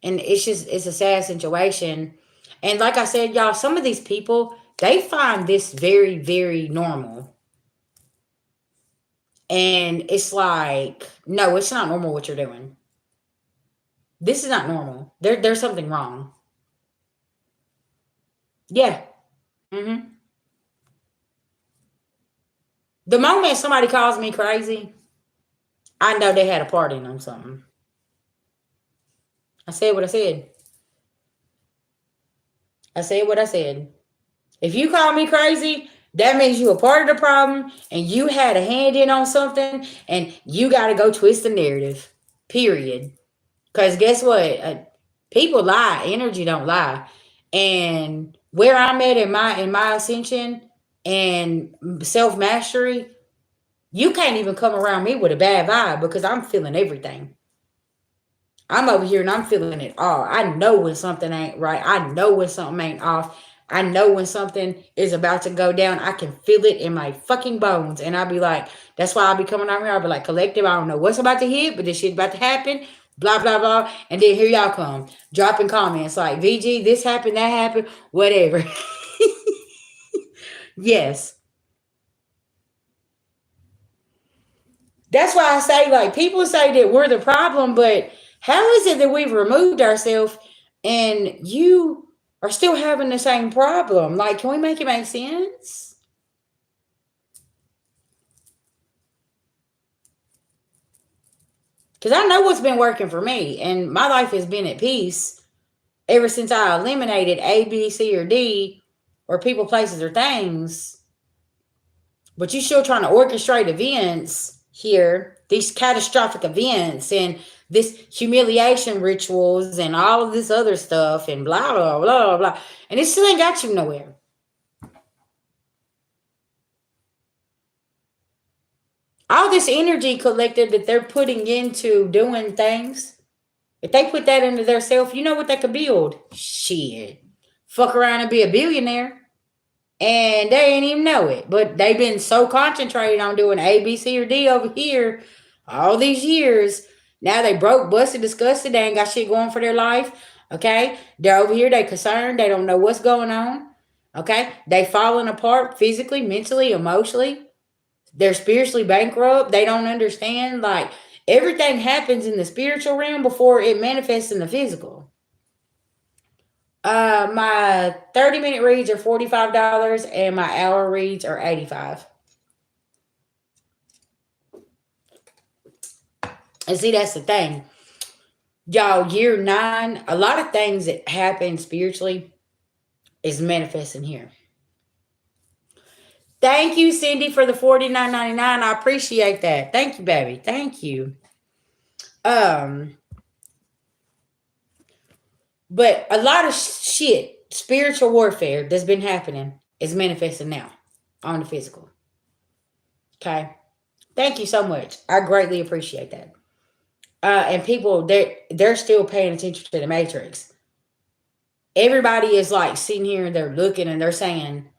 a sad situation. And like I said, y'all, some of these people, they find this very, very normal. And it's like, no, it's not normal what you're doing. This is not normal. There's something wrong. Yeah. hmm The moment somebody calls me crazy, I know they had a party on something. I said what I said. I said what I said. If you call me crazy, that means you a part of the problem and you had a hand in on something and you got to go twist the narrative. Period. Because guess what? People lie. Energy don't lie. And where I'm at in my ascension and self mastery, you can't even come around me with a bad vibe because I'm feeling everything. I'm over here and I'm feeling it all. I know when something ain't right. I know when something ain't off. I know when something is about to go down. I can feel it in my fucking bones. And I'll be like, that's why I'll be coming out here. I'll be like, collective, I don't know what's about to hit, but this shit's about to happen. Blah, blah, blah. And then here y'all come. Dropping comments like, VG, this happened, that happened, whatever. Yes. That's why I say, like, people say that we're the problem, but how is it that we've removed ourselves and you are still having the same problem? Like, can we make it make sense? Because I know what's been working for me, and my life has been at peace ever since I eliminated A, B, C, or D, or people, places, or things. But you're still trying to orchestrate events here, these catastrophic events, and this humiliation rituals, and all of this other stuff, and blah, blah, blah, blah. And it still ain't got you nowhere. All this energy collective that they're putting into doing things, if they put that into their self, you know what they could build? Shit. Fuck around and be a billionaire. And they ain't even know it. But they've been so concentrated on doing A, B, C, or D over here all these years. Now they broke, busted, disgusted. They ain't got shit going for their life. Okay? They're over here. They concerned. They don't know what's going on. Okay? They falling apart physically, mentally, emotionally. They're spiritually bankrupt. They don't understand. Like, everything happens in the spiritual realm before it manifests in the physical. My 30-minute reads are $45 and my hour reads are $85. And see, that's the thing. Y'all, year 9, a lot of things that happen spiritually is manifesting here. Thank you, Cindy, for the $49.99. I appreciate that. Thank you, baby. Thank you. But a lot of shit, spiritual warfare that's been happening is manifesting now on the physical. Okay. Thank you so much. I greatly appreciate that. And people, they're still paying attention to the matrix. Everybody is like sitting here and they're looking and they're saying,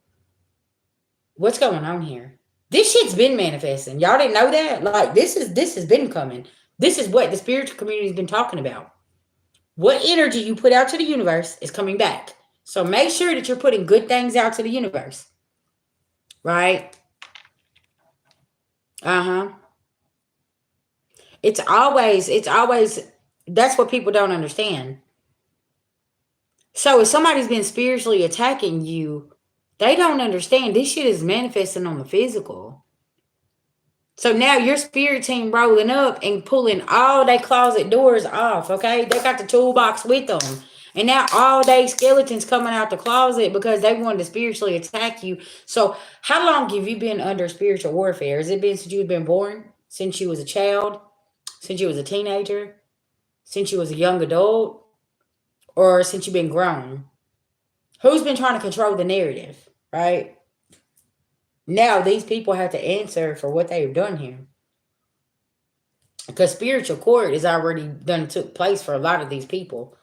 what's going on here? This shit's been manifesting. Y'all didn't know that? Like this has been coming. This is what the spiritual community's been talking about. What energy you put out to the universe is coming back. So make sure that you're putting good things out to the universe. Right? Uh-huh. It's always, that's what people don't understand. So if somebody's been spiritually attacking you, they don't understand this shit is manifesting on the physical. So now your spirit team rolling up and pulling all their closet doors off, okay? They got the toolbox with them. And now all they skeletons coming out the closet because they wanted to spiritually attack you. So how long have you been under spiritual warfare? Has it been since you've been born? Since you was a child? Since you was a teenager? Since you was a young adult? Or since you've been grown? Who's been trying to control the narrative, right? Now these people have to answer for what they've done here. Because spiritual court is already done took place for a lot of these people.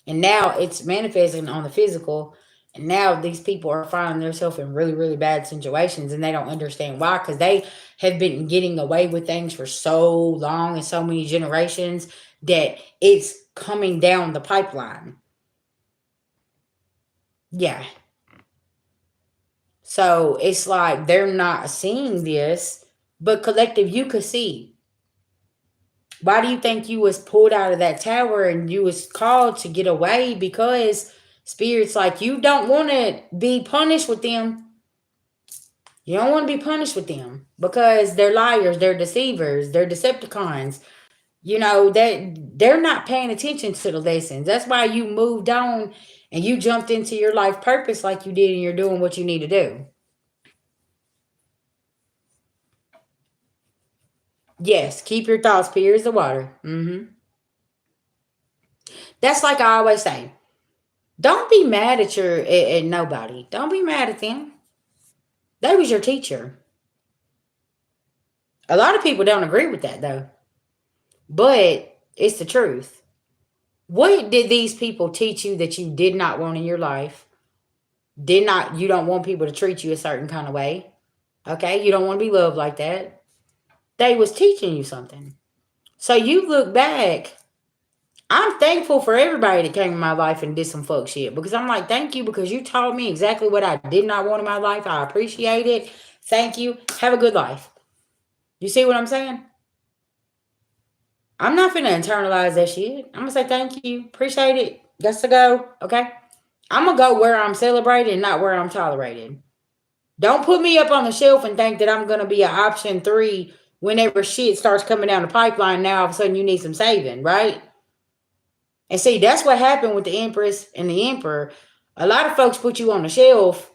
And now it's manifesting on the physical. And now these people are finding themselves in really, really bad situations. And they don't understand why. Because they have been getting away with things for so long and so many generations that it's coming down the pipeline. Yeah. So it's like they're not seeing this, but collective, you could see. Why do you think you was pulled out of that tower and you was called to get away? Because spirits like you don't want to be punished with them. You don't want to be punished with them because they're liars, they're deceivers, they're Decepticons. You know, they're not paying attention to the lessons. That's why you moved on and you jumped into your life purpose like you did and you're doing what you need to do. Yes, keep your thoughts pure as the water. That's like I always say. Don't be mad at nobody. Don't be mad at them. They was your teacher. A lot of people don't agree with that though. But it's the truth. What did these people teach you that you did not want in your life? You don't want people to treat you a certain kind of way. Okay? You don't want to be loved like that. They was teaching you something. So you look back. I'm thankful for everybody that came in my life and did some fuck shit. Because I'm like, thank you because you taught me exactly what I did not want in my life. I appreciate it. Thank you. Have a good life. You see what I'm saying? I'm not finna internalize that shit. I'm gonna say thank you. Appreciate it. Got to go. Okay? I'm gonna go where I'm celebrated and not where I'm tolerated. Don't put me up on the shelf and think that I'm gonna be an option 3 whenever shit starts coming down the pipeline. Now all of a sudden you need some saving, right? And see, that's what happened with the Empress and the Emperor. A lot of folks put you on the shelf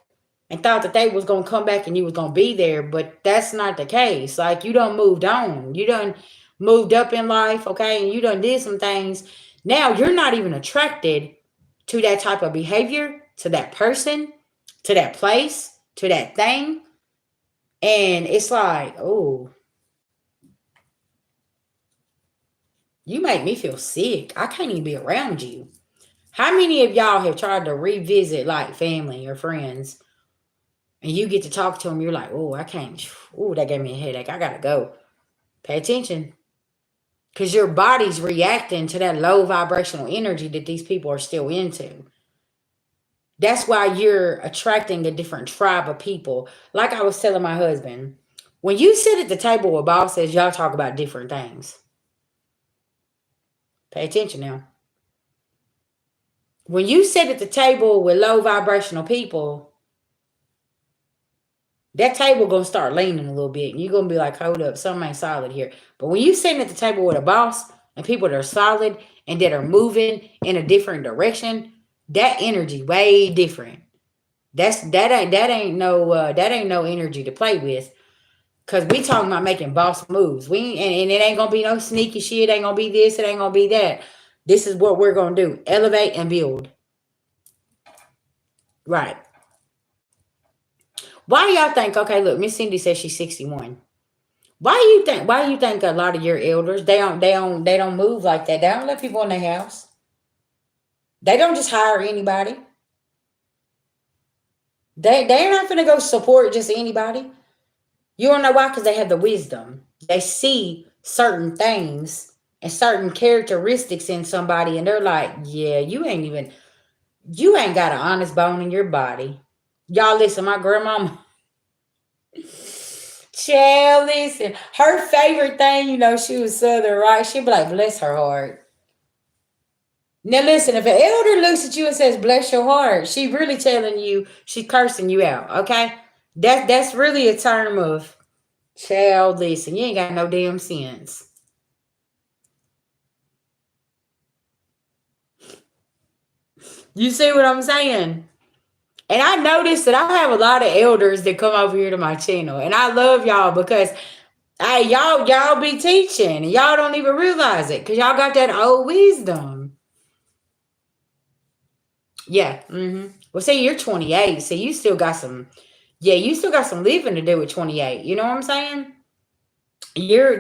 and thought that they was going to come back and you was going to be there, but that's not the case. Like, you done moved on. You done moved up in life, okay? And you done did some things. Now, you're not even attracted to that type of behavior, to that person, to that place, to that thing. And it's like, oh, you make me feel sick. I can't even be around you. How many of y'all have tried to revisit like family or friends and you get to talk to them? You're like, oh, I can't. Oh, that gave me a headache. I got to go. Pay attention. Because your body's reacting to that low vibrational energy that these people are still into. That's why you're attracting a different tribe of people. Like I was telling my husband, when you sit at the table with bosses, y'all talk about different things. Pay attention now. When you sit at the table with low vibrational people, that table gonna start leaning a little bit. And you're gonna be like, hold up, something ain't solid here. But when you sitting at the table with a boss and people that are solid and that are moving in a different direction, that energy way different. That ain't no energy to play with. Cause we talking about making boss moves. And it ain't gonna be no sneaky shit. It ain't gonna be this. It ain't gonna be that. This is what we're gonna do: elevate and build. Right. Why do y'all think? Okay, look, Miss Cindy says she's 61. Why do you think? Why do you think a lot of your elders they don't move like that? They don't let people in their house. They don't just hire anybody. They're not gonna go support just anybody. You don't know why? Because they have the wisdom. They see certain things and certain characteristics in somebody, and they're like, yeah, you ain't got an honest bone in your body. Y'all listen, my grandmama, child, listen, her favorite thing, she was Southern, right? She'd be like, bless her heart. Now listen, if an elder looks at you and says, bless your heart, she really telling you, she cursing you out, okay? That's really a term of, child, listen, you ain't got no damn sense. You see what I'm saying? And I noticed that I have a lot of elders that come over here to my channel. And I love y'all because y'all be teaching. And y'all don't even realize it. Because y'all got that old wisdom. Yeah. Well, see, you're 28. So you still got some living to do with 28. You know what I'm saying?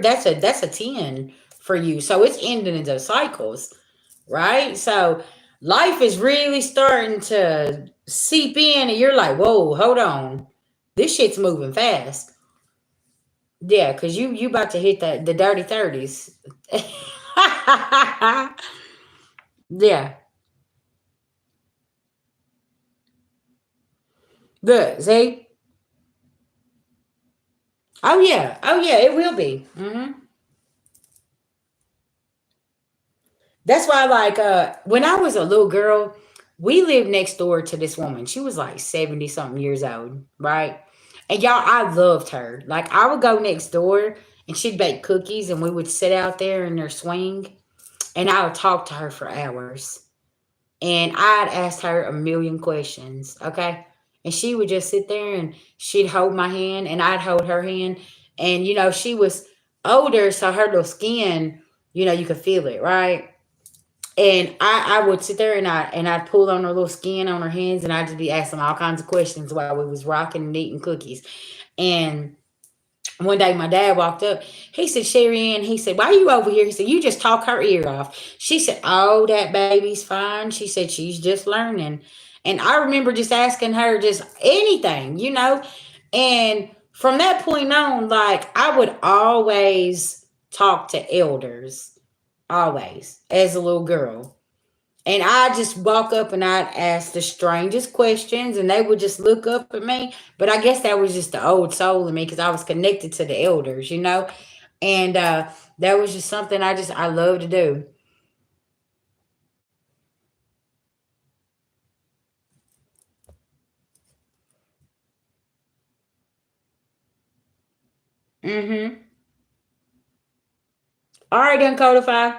That's a 10 for you. So it's ending into cycles. Right? So life is really starting to seep in and you're like, whoa, hold on. This shit's moving fast. Yeah, because you about to hit the dirty 30s. Yeah. Good. See? Oh yeah. Oh yeah, it will be. That's why, like, when I was a little girl, we lived next door to this woman. She was like 70 something years old, right? And y'all, I loved her. Like, I would go next door and she'd bake cookies and we would sit out there in her swing and I would talk to her for hours. And I'd ask her a million questions, okay? And she would just sit there and she'd hold my hand and I'd hold her hand. And, she was older, so her little skin, you could feel it, right? And I would sit there and I'd pull on her little skin on her hands and I'd just be asking all kinds of questions while we was rocking and eating cookies. And one day my dad walked up. He said, Sherry Ann, he said, why are you over here? He said, you just talk her ear off. She said, oh, that baby's fine. She said, she's just learning. And I remember just asking her just anything, And from that point on, like, I would always talk to elders, always, as a little girl. And I just walk up and I'd ask the strangest questions and they would just look up at me. But I guess that was just the old soul in me because I was connected to the elders, And that was just something I love to do. Mm-hmm. All right, then, Codify.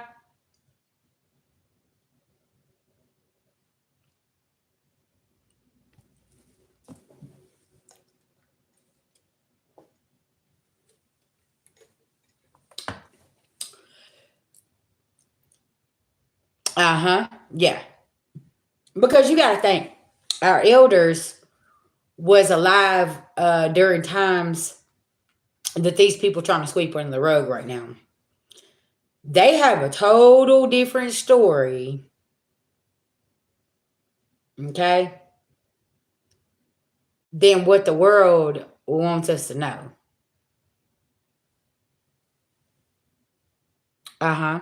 Uh-huh. Yeah. Because you got to think, our elders was alive during times that these people trying to sweep under the rug right now. They have a total different story. Okay, than what the world wants us to know. Uh-huh.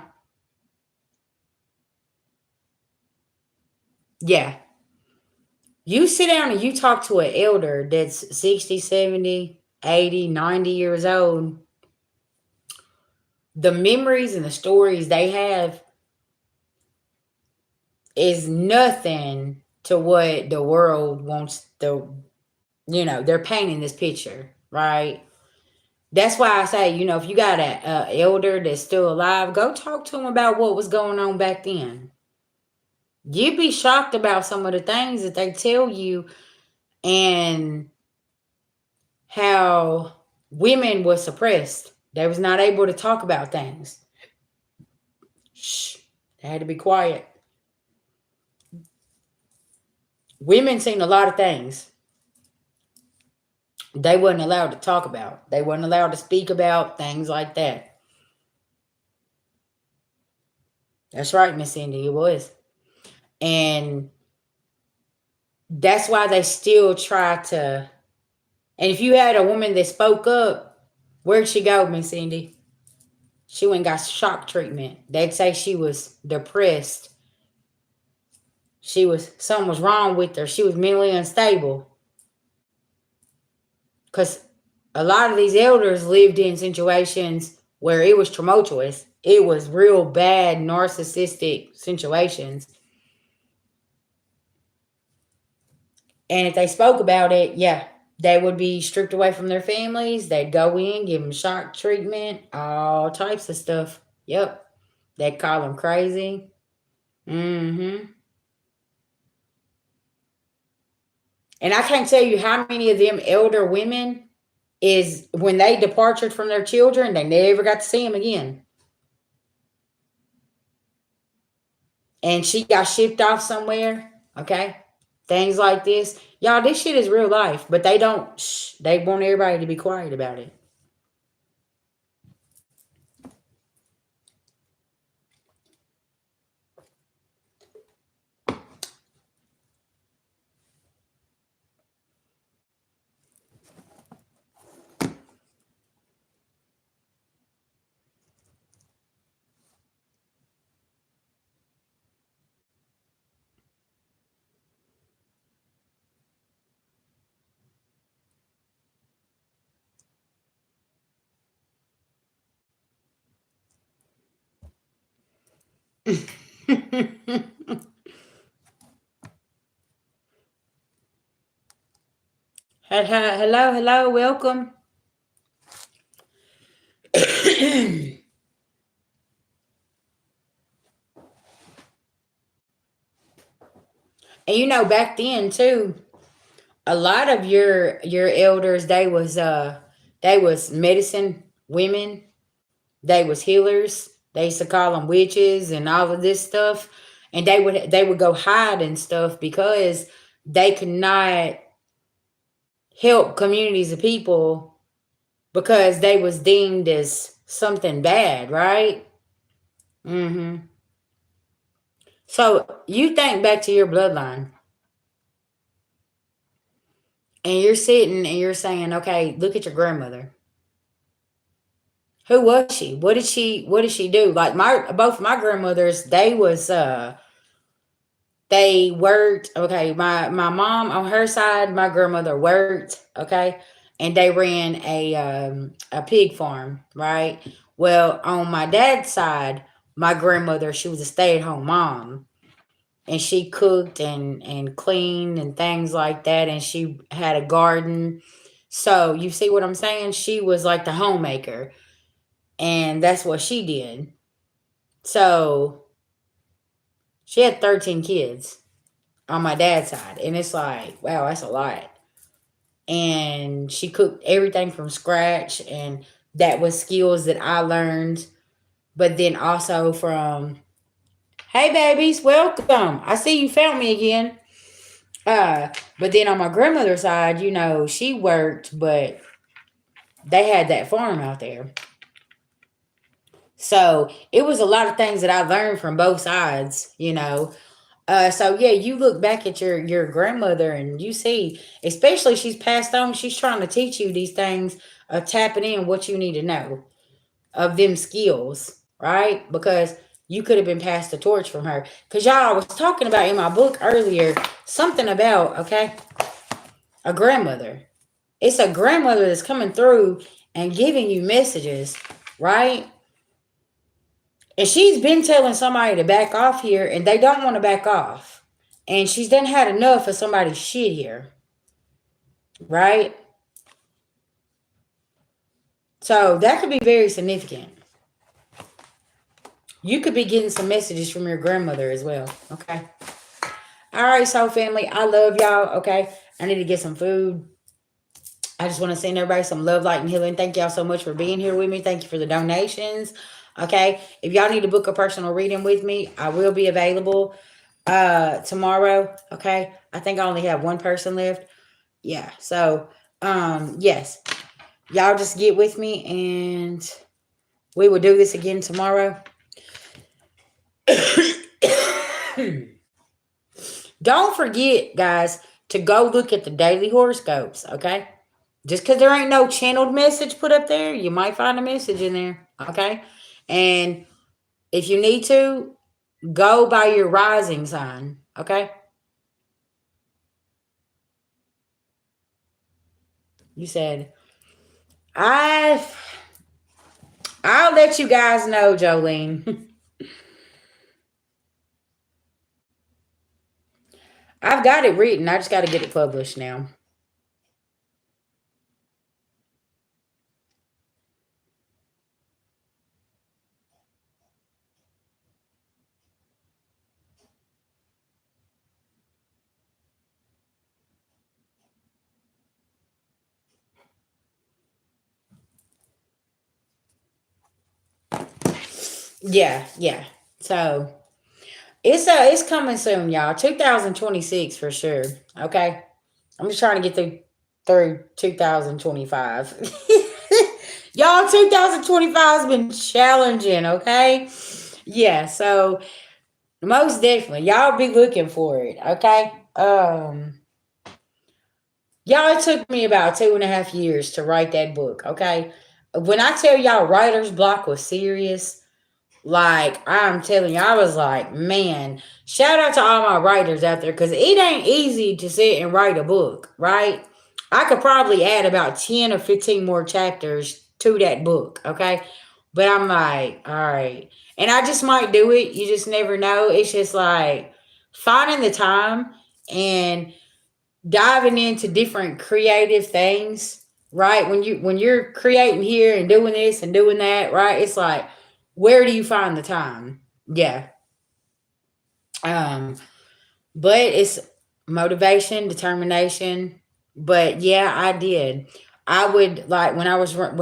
Yeah. You sit down and you talk to an elder that's 60, 70, 80, 90 years old. The memories and the stories they have is nothing to what the world wants they're painting this picture, right? That's why I say, if you got an elder that's still alive, go talk to them about what was going on back then. You'd be shocked about some of the things that they tell you and how women were suppressed. They was not able to talk about things. Shh. They had to be quiet. Women seen a lot of things they wasn't allowed to talk about. They wasn't allowed to speak about things like that. That's right, Miss Cindy, it was. And that's why they still try to. And if you had a woman that spoke up, where'd she go, Miss Cindy? She went and got shock treatment. They'd say she was depressed. Something was wrong with her. She was mentally unstable. Because a lot of these elders lived in situations where it was tumultuous. It was real bad narcissistic situations. And if they spoke about it, yeah, they would be stripped away from their families. They'd go in, give them shock treatment, all types of stuff. Yep. They'd call them crazy. Mm-hmm. And I can't tell you how many of them elder women is when they departed from their children, they never got to see them again. And she got shipped off somewhere. Okay. Things like this. Y'all, this shit is real life, but they don't, they want everybody to be quiet about it. Hello, welcome. And you know, back then too, a lot of your elders, they was medicine women, they was healers. They used to call them witches and all of this stuff, and they would go hide and stuff because they could not help communities of people because they was deemed as something bad, right? Mm-hmm. So you think back to your bloodline, and you're sitting and you're saying, okay, look at your grandmother. Who was she? What did she do? Like both my grandmothers, they worked. Okay, my mom on her side, my grandmother worked. Okay, and they ran a pig farm, right? Well, on my dad's side, my grandmother, she was a stay-at-home mom, and she cooked and cleaned and things like that, and she had a garden. So you see what I'm saying? She was like the homemaker, and that's what she did. So she had 13 kids on my dad's side, and it's like, wow, that's a lot. And she cooked everything from scratch, and that was skills that I learned. But then also from, hey babies, welcome. I see you found me again. But then on my grandmother's side, you know, she worked, but they had that farm out there. So it was a lot of things that I learned from both sides, you know. So yeah, you look back at your grandmother and you see, especially she's passed on, she's trying to teach you these things of tapping in what you need to know of them skills, right? Because you could have been passed the torch from her. Because y'all, I was talking about in my book earlier something about, okay, a grandmother. It's a grandmother that's coming through and giving you messages, right? And she's been telling somebody to back off here, and they don't want to back off. And she's done had enough of somebody's shit here, right? So that could be very significant. You could be getting some messages from your grandmother as well, okay? All right, soul family, I love y'all, okay? I need to get some food. I just want to send everybody some love, light, and healing. Thank y'all so much for being here with me. Thank you for the donations. Okay. If y'all need to book a personal reading with me, I will be available tomorrow. Okay. I think I only have one person left. Yeah. So yes. Y'all just get with me and we will do this again tomorrow. Don't forget, guys, to go look at the daily horoscopes, okay? Just because there ain't no channeled message put up there, you might find a message in there, okay? And if you need to, go by your rising sign, okay? You said, I'll let you guys know, Jolene. I've got it written. I just got to get it published now. Yeah. So it's coming soon, y'all. 2026 for sure. Okay. I'm just trying to get through 2025. Y'all, 2025 has been challenging, okay? Yeah, so most definitely. Y'all be looking for it, okay? Y'all, it took me about 2.5 years to write that book, okay? When I tell y'all writer's block was serious, like, I'm telling you, I was like, man, shout out to all my writers out there because it ain't easy to sit and write a book, right? I could probably add about 10 or 15 more chapters to that book, okay? But I'm like, all right. And I just might do it. You just never know. It's just like finding the time and diving into different creative things, right? When you're creating here and doing this and doing that, right? It's like, where do you find the time? Yeah. Um, but it's motivation, determination. But yeah, I did. I would like when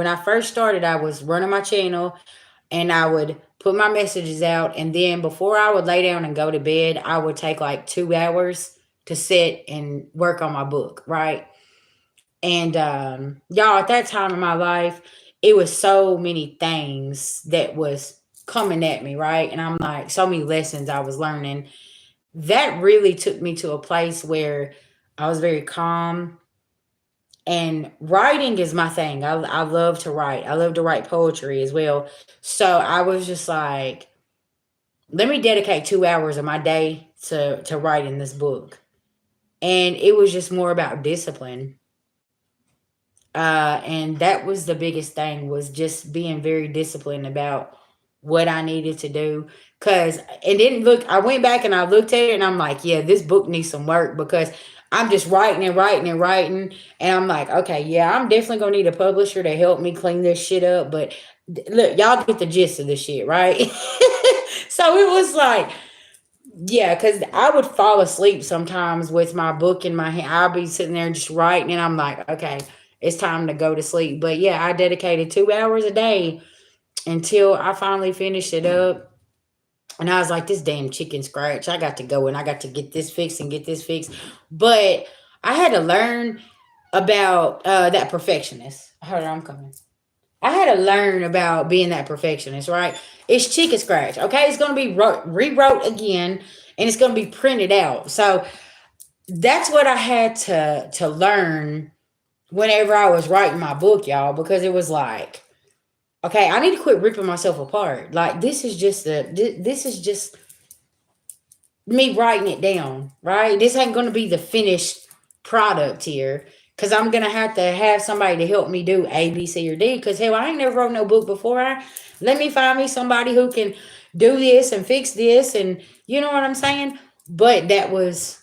I first started, I was running my channel and I would put my messages out, and then before I would lay down and go to bed, I would take like 2 hours to sit and work on my book, right? And y'all, at that time in my life, it was so many things that was coming at me, right? And I'm like, so many lessons I was learning. That really took me to a place where I was very calm. And writing is my thing. I love to write. I love to write poetry as well. So I was just like, let me dedicate 2 hours of my day to writing this book. And it was just more about discipline. And that was the biggest thing, was just being very disciplined about what I needed to do. Cause it didn't look, I went back and I looked at it and I'm like, yeah, this book needs some work because I'm just writing and writing and writing. And I'm like, okay, yeah, I'm definitely gonna need a publisher to help me clean this shit up. But look, y'all get the gist of this shit, right? So it was like, yeah, because I would fall asleep sometimes with my book in my hand. I'll be sitting there just writing, and I'm like, okay, it's time to go to sleep. But yeah, I dedicated 2 hours a day until I finally finished it up. And I was like, this damn chicken scratch, I got to go and I got to get this fixed and get this fixed. But I had to learn about that perfectionist. Hold on, I'm coming. I had to learn about being that perfectionist, right? It's chicken scratch, okay? It's going to be rewrote again, and it's going to be printed out. So that's what I had to learn whenever I was writing my book, y'all, because it was like, okay, I need to quit ripping myself apart. Like, this is just me writing it down, right? This ain't going to be the finished product here. Cause I'm gonna have to have somebody to help me do A, B, C, or D. Cause hell, I ain't never wrote no book before. Let me find me somebody who can do this and fix this, and you know what I'm saying. But that was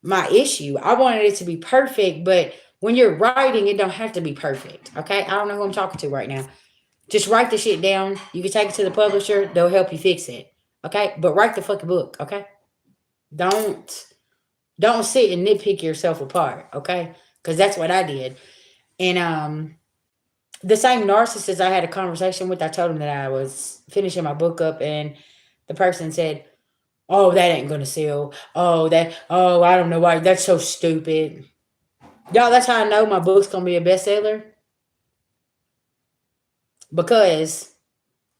my issue. I wanted it to be perfect, but when you're writing, it don't have to be perfect. Okay, I don't know who I'm talking to right now. Just write the shit down. You can take it to the publisher. They'll help you fix it. Okay, but write the fucking book. Okay, don't Don't sit and nitpick yourself apart, okay? Because that's what I did. And the same narcissist I had a conversation with, I told him that I was finishing my book up, and the person said, "Oh, that ain't gonna sell. Oh, I don't know why. That's so stupid." Y'all, that's how I know my book's gonna be a bestseller. Because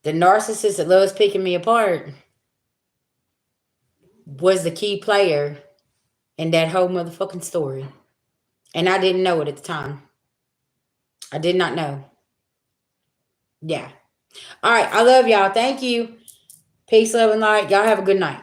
the narcissist that loves picking me apart was the key player in that whole motherfucking story. And I didn't know it at the time. I did not know. Yeah. All right. I love y'all. Thank you. Peace, love, and light. Y'all have a good night.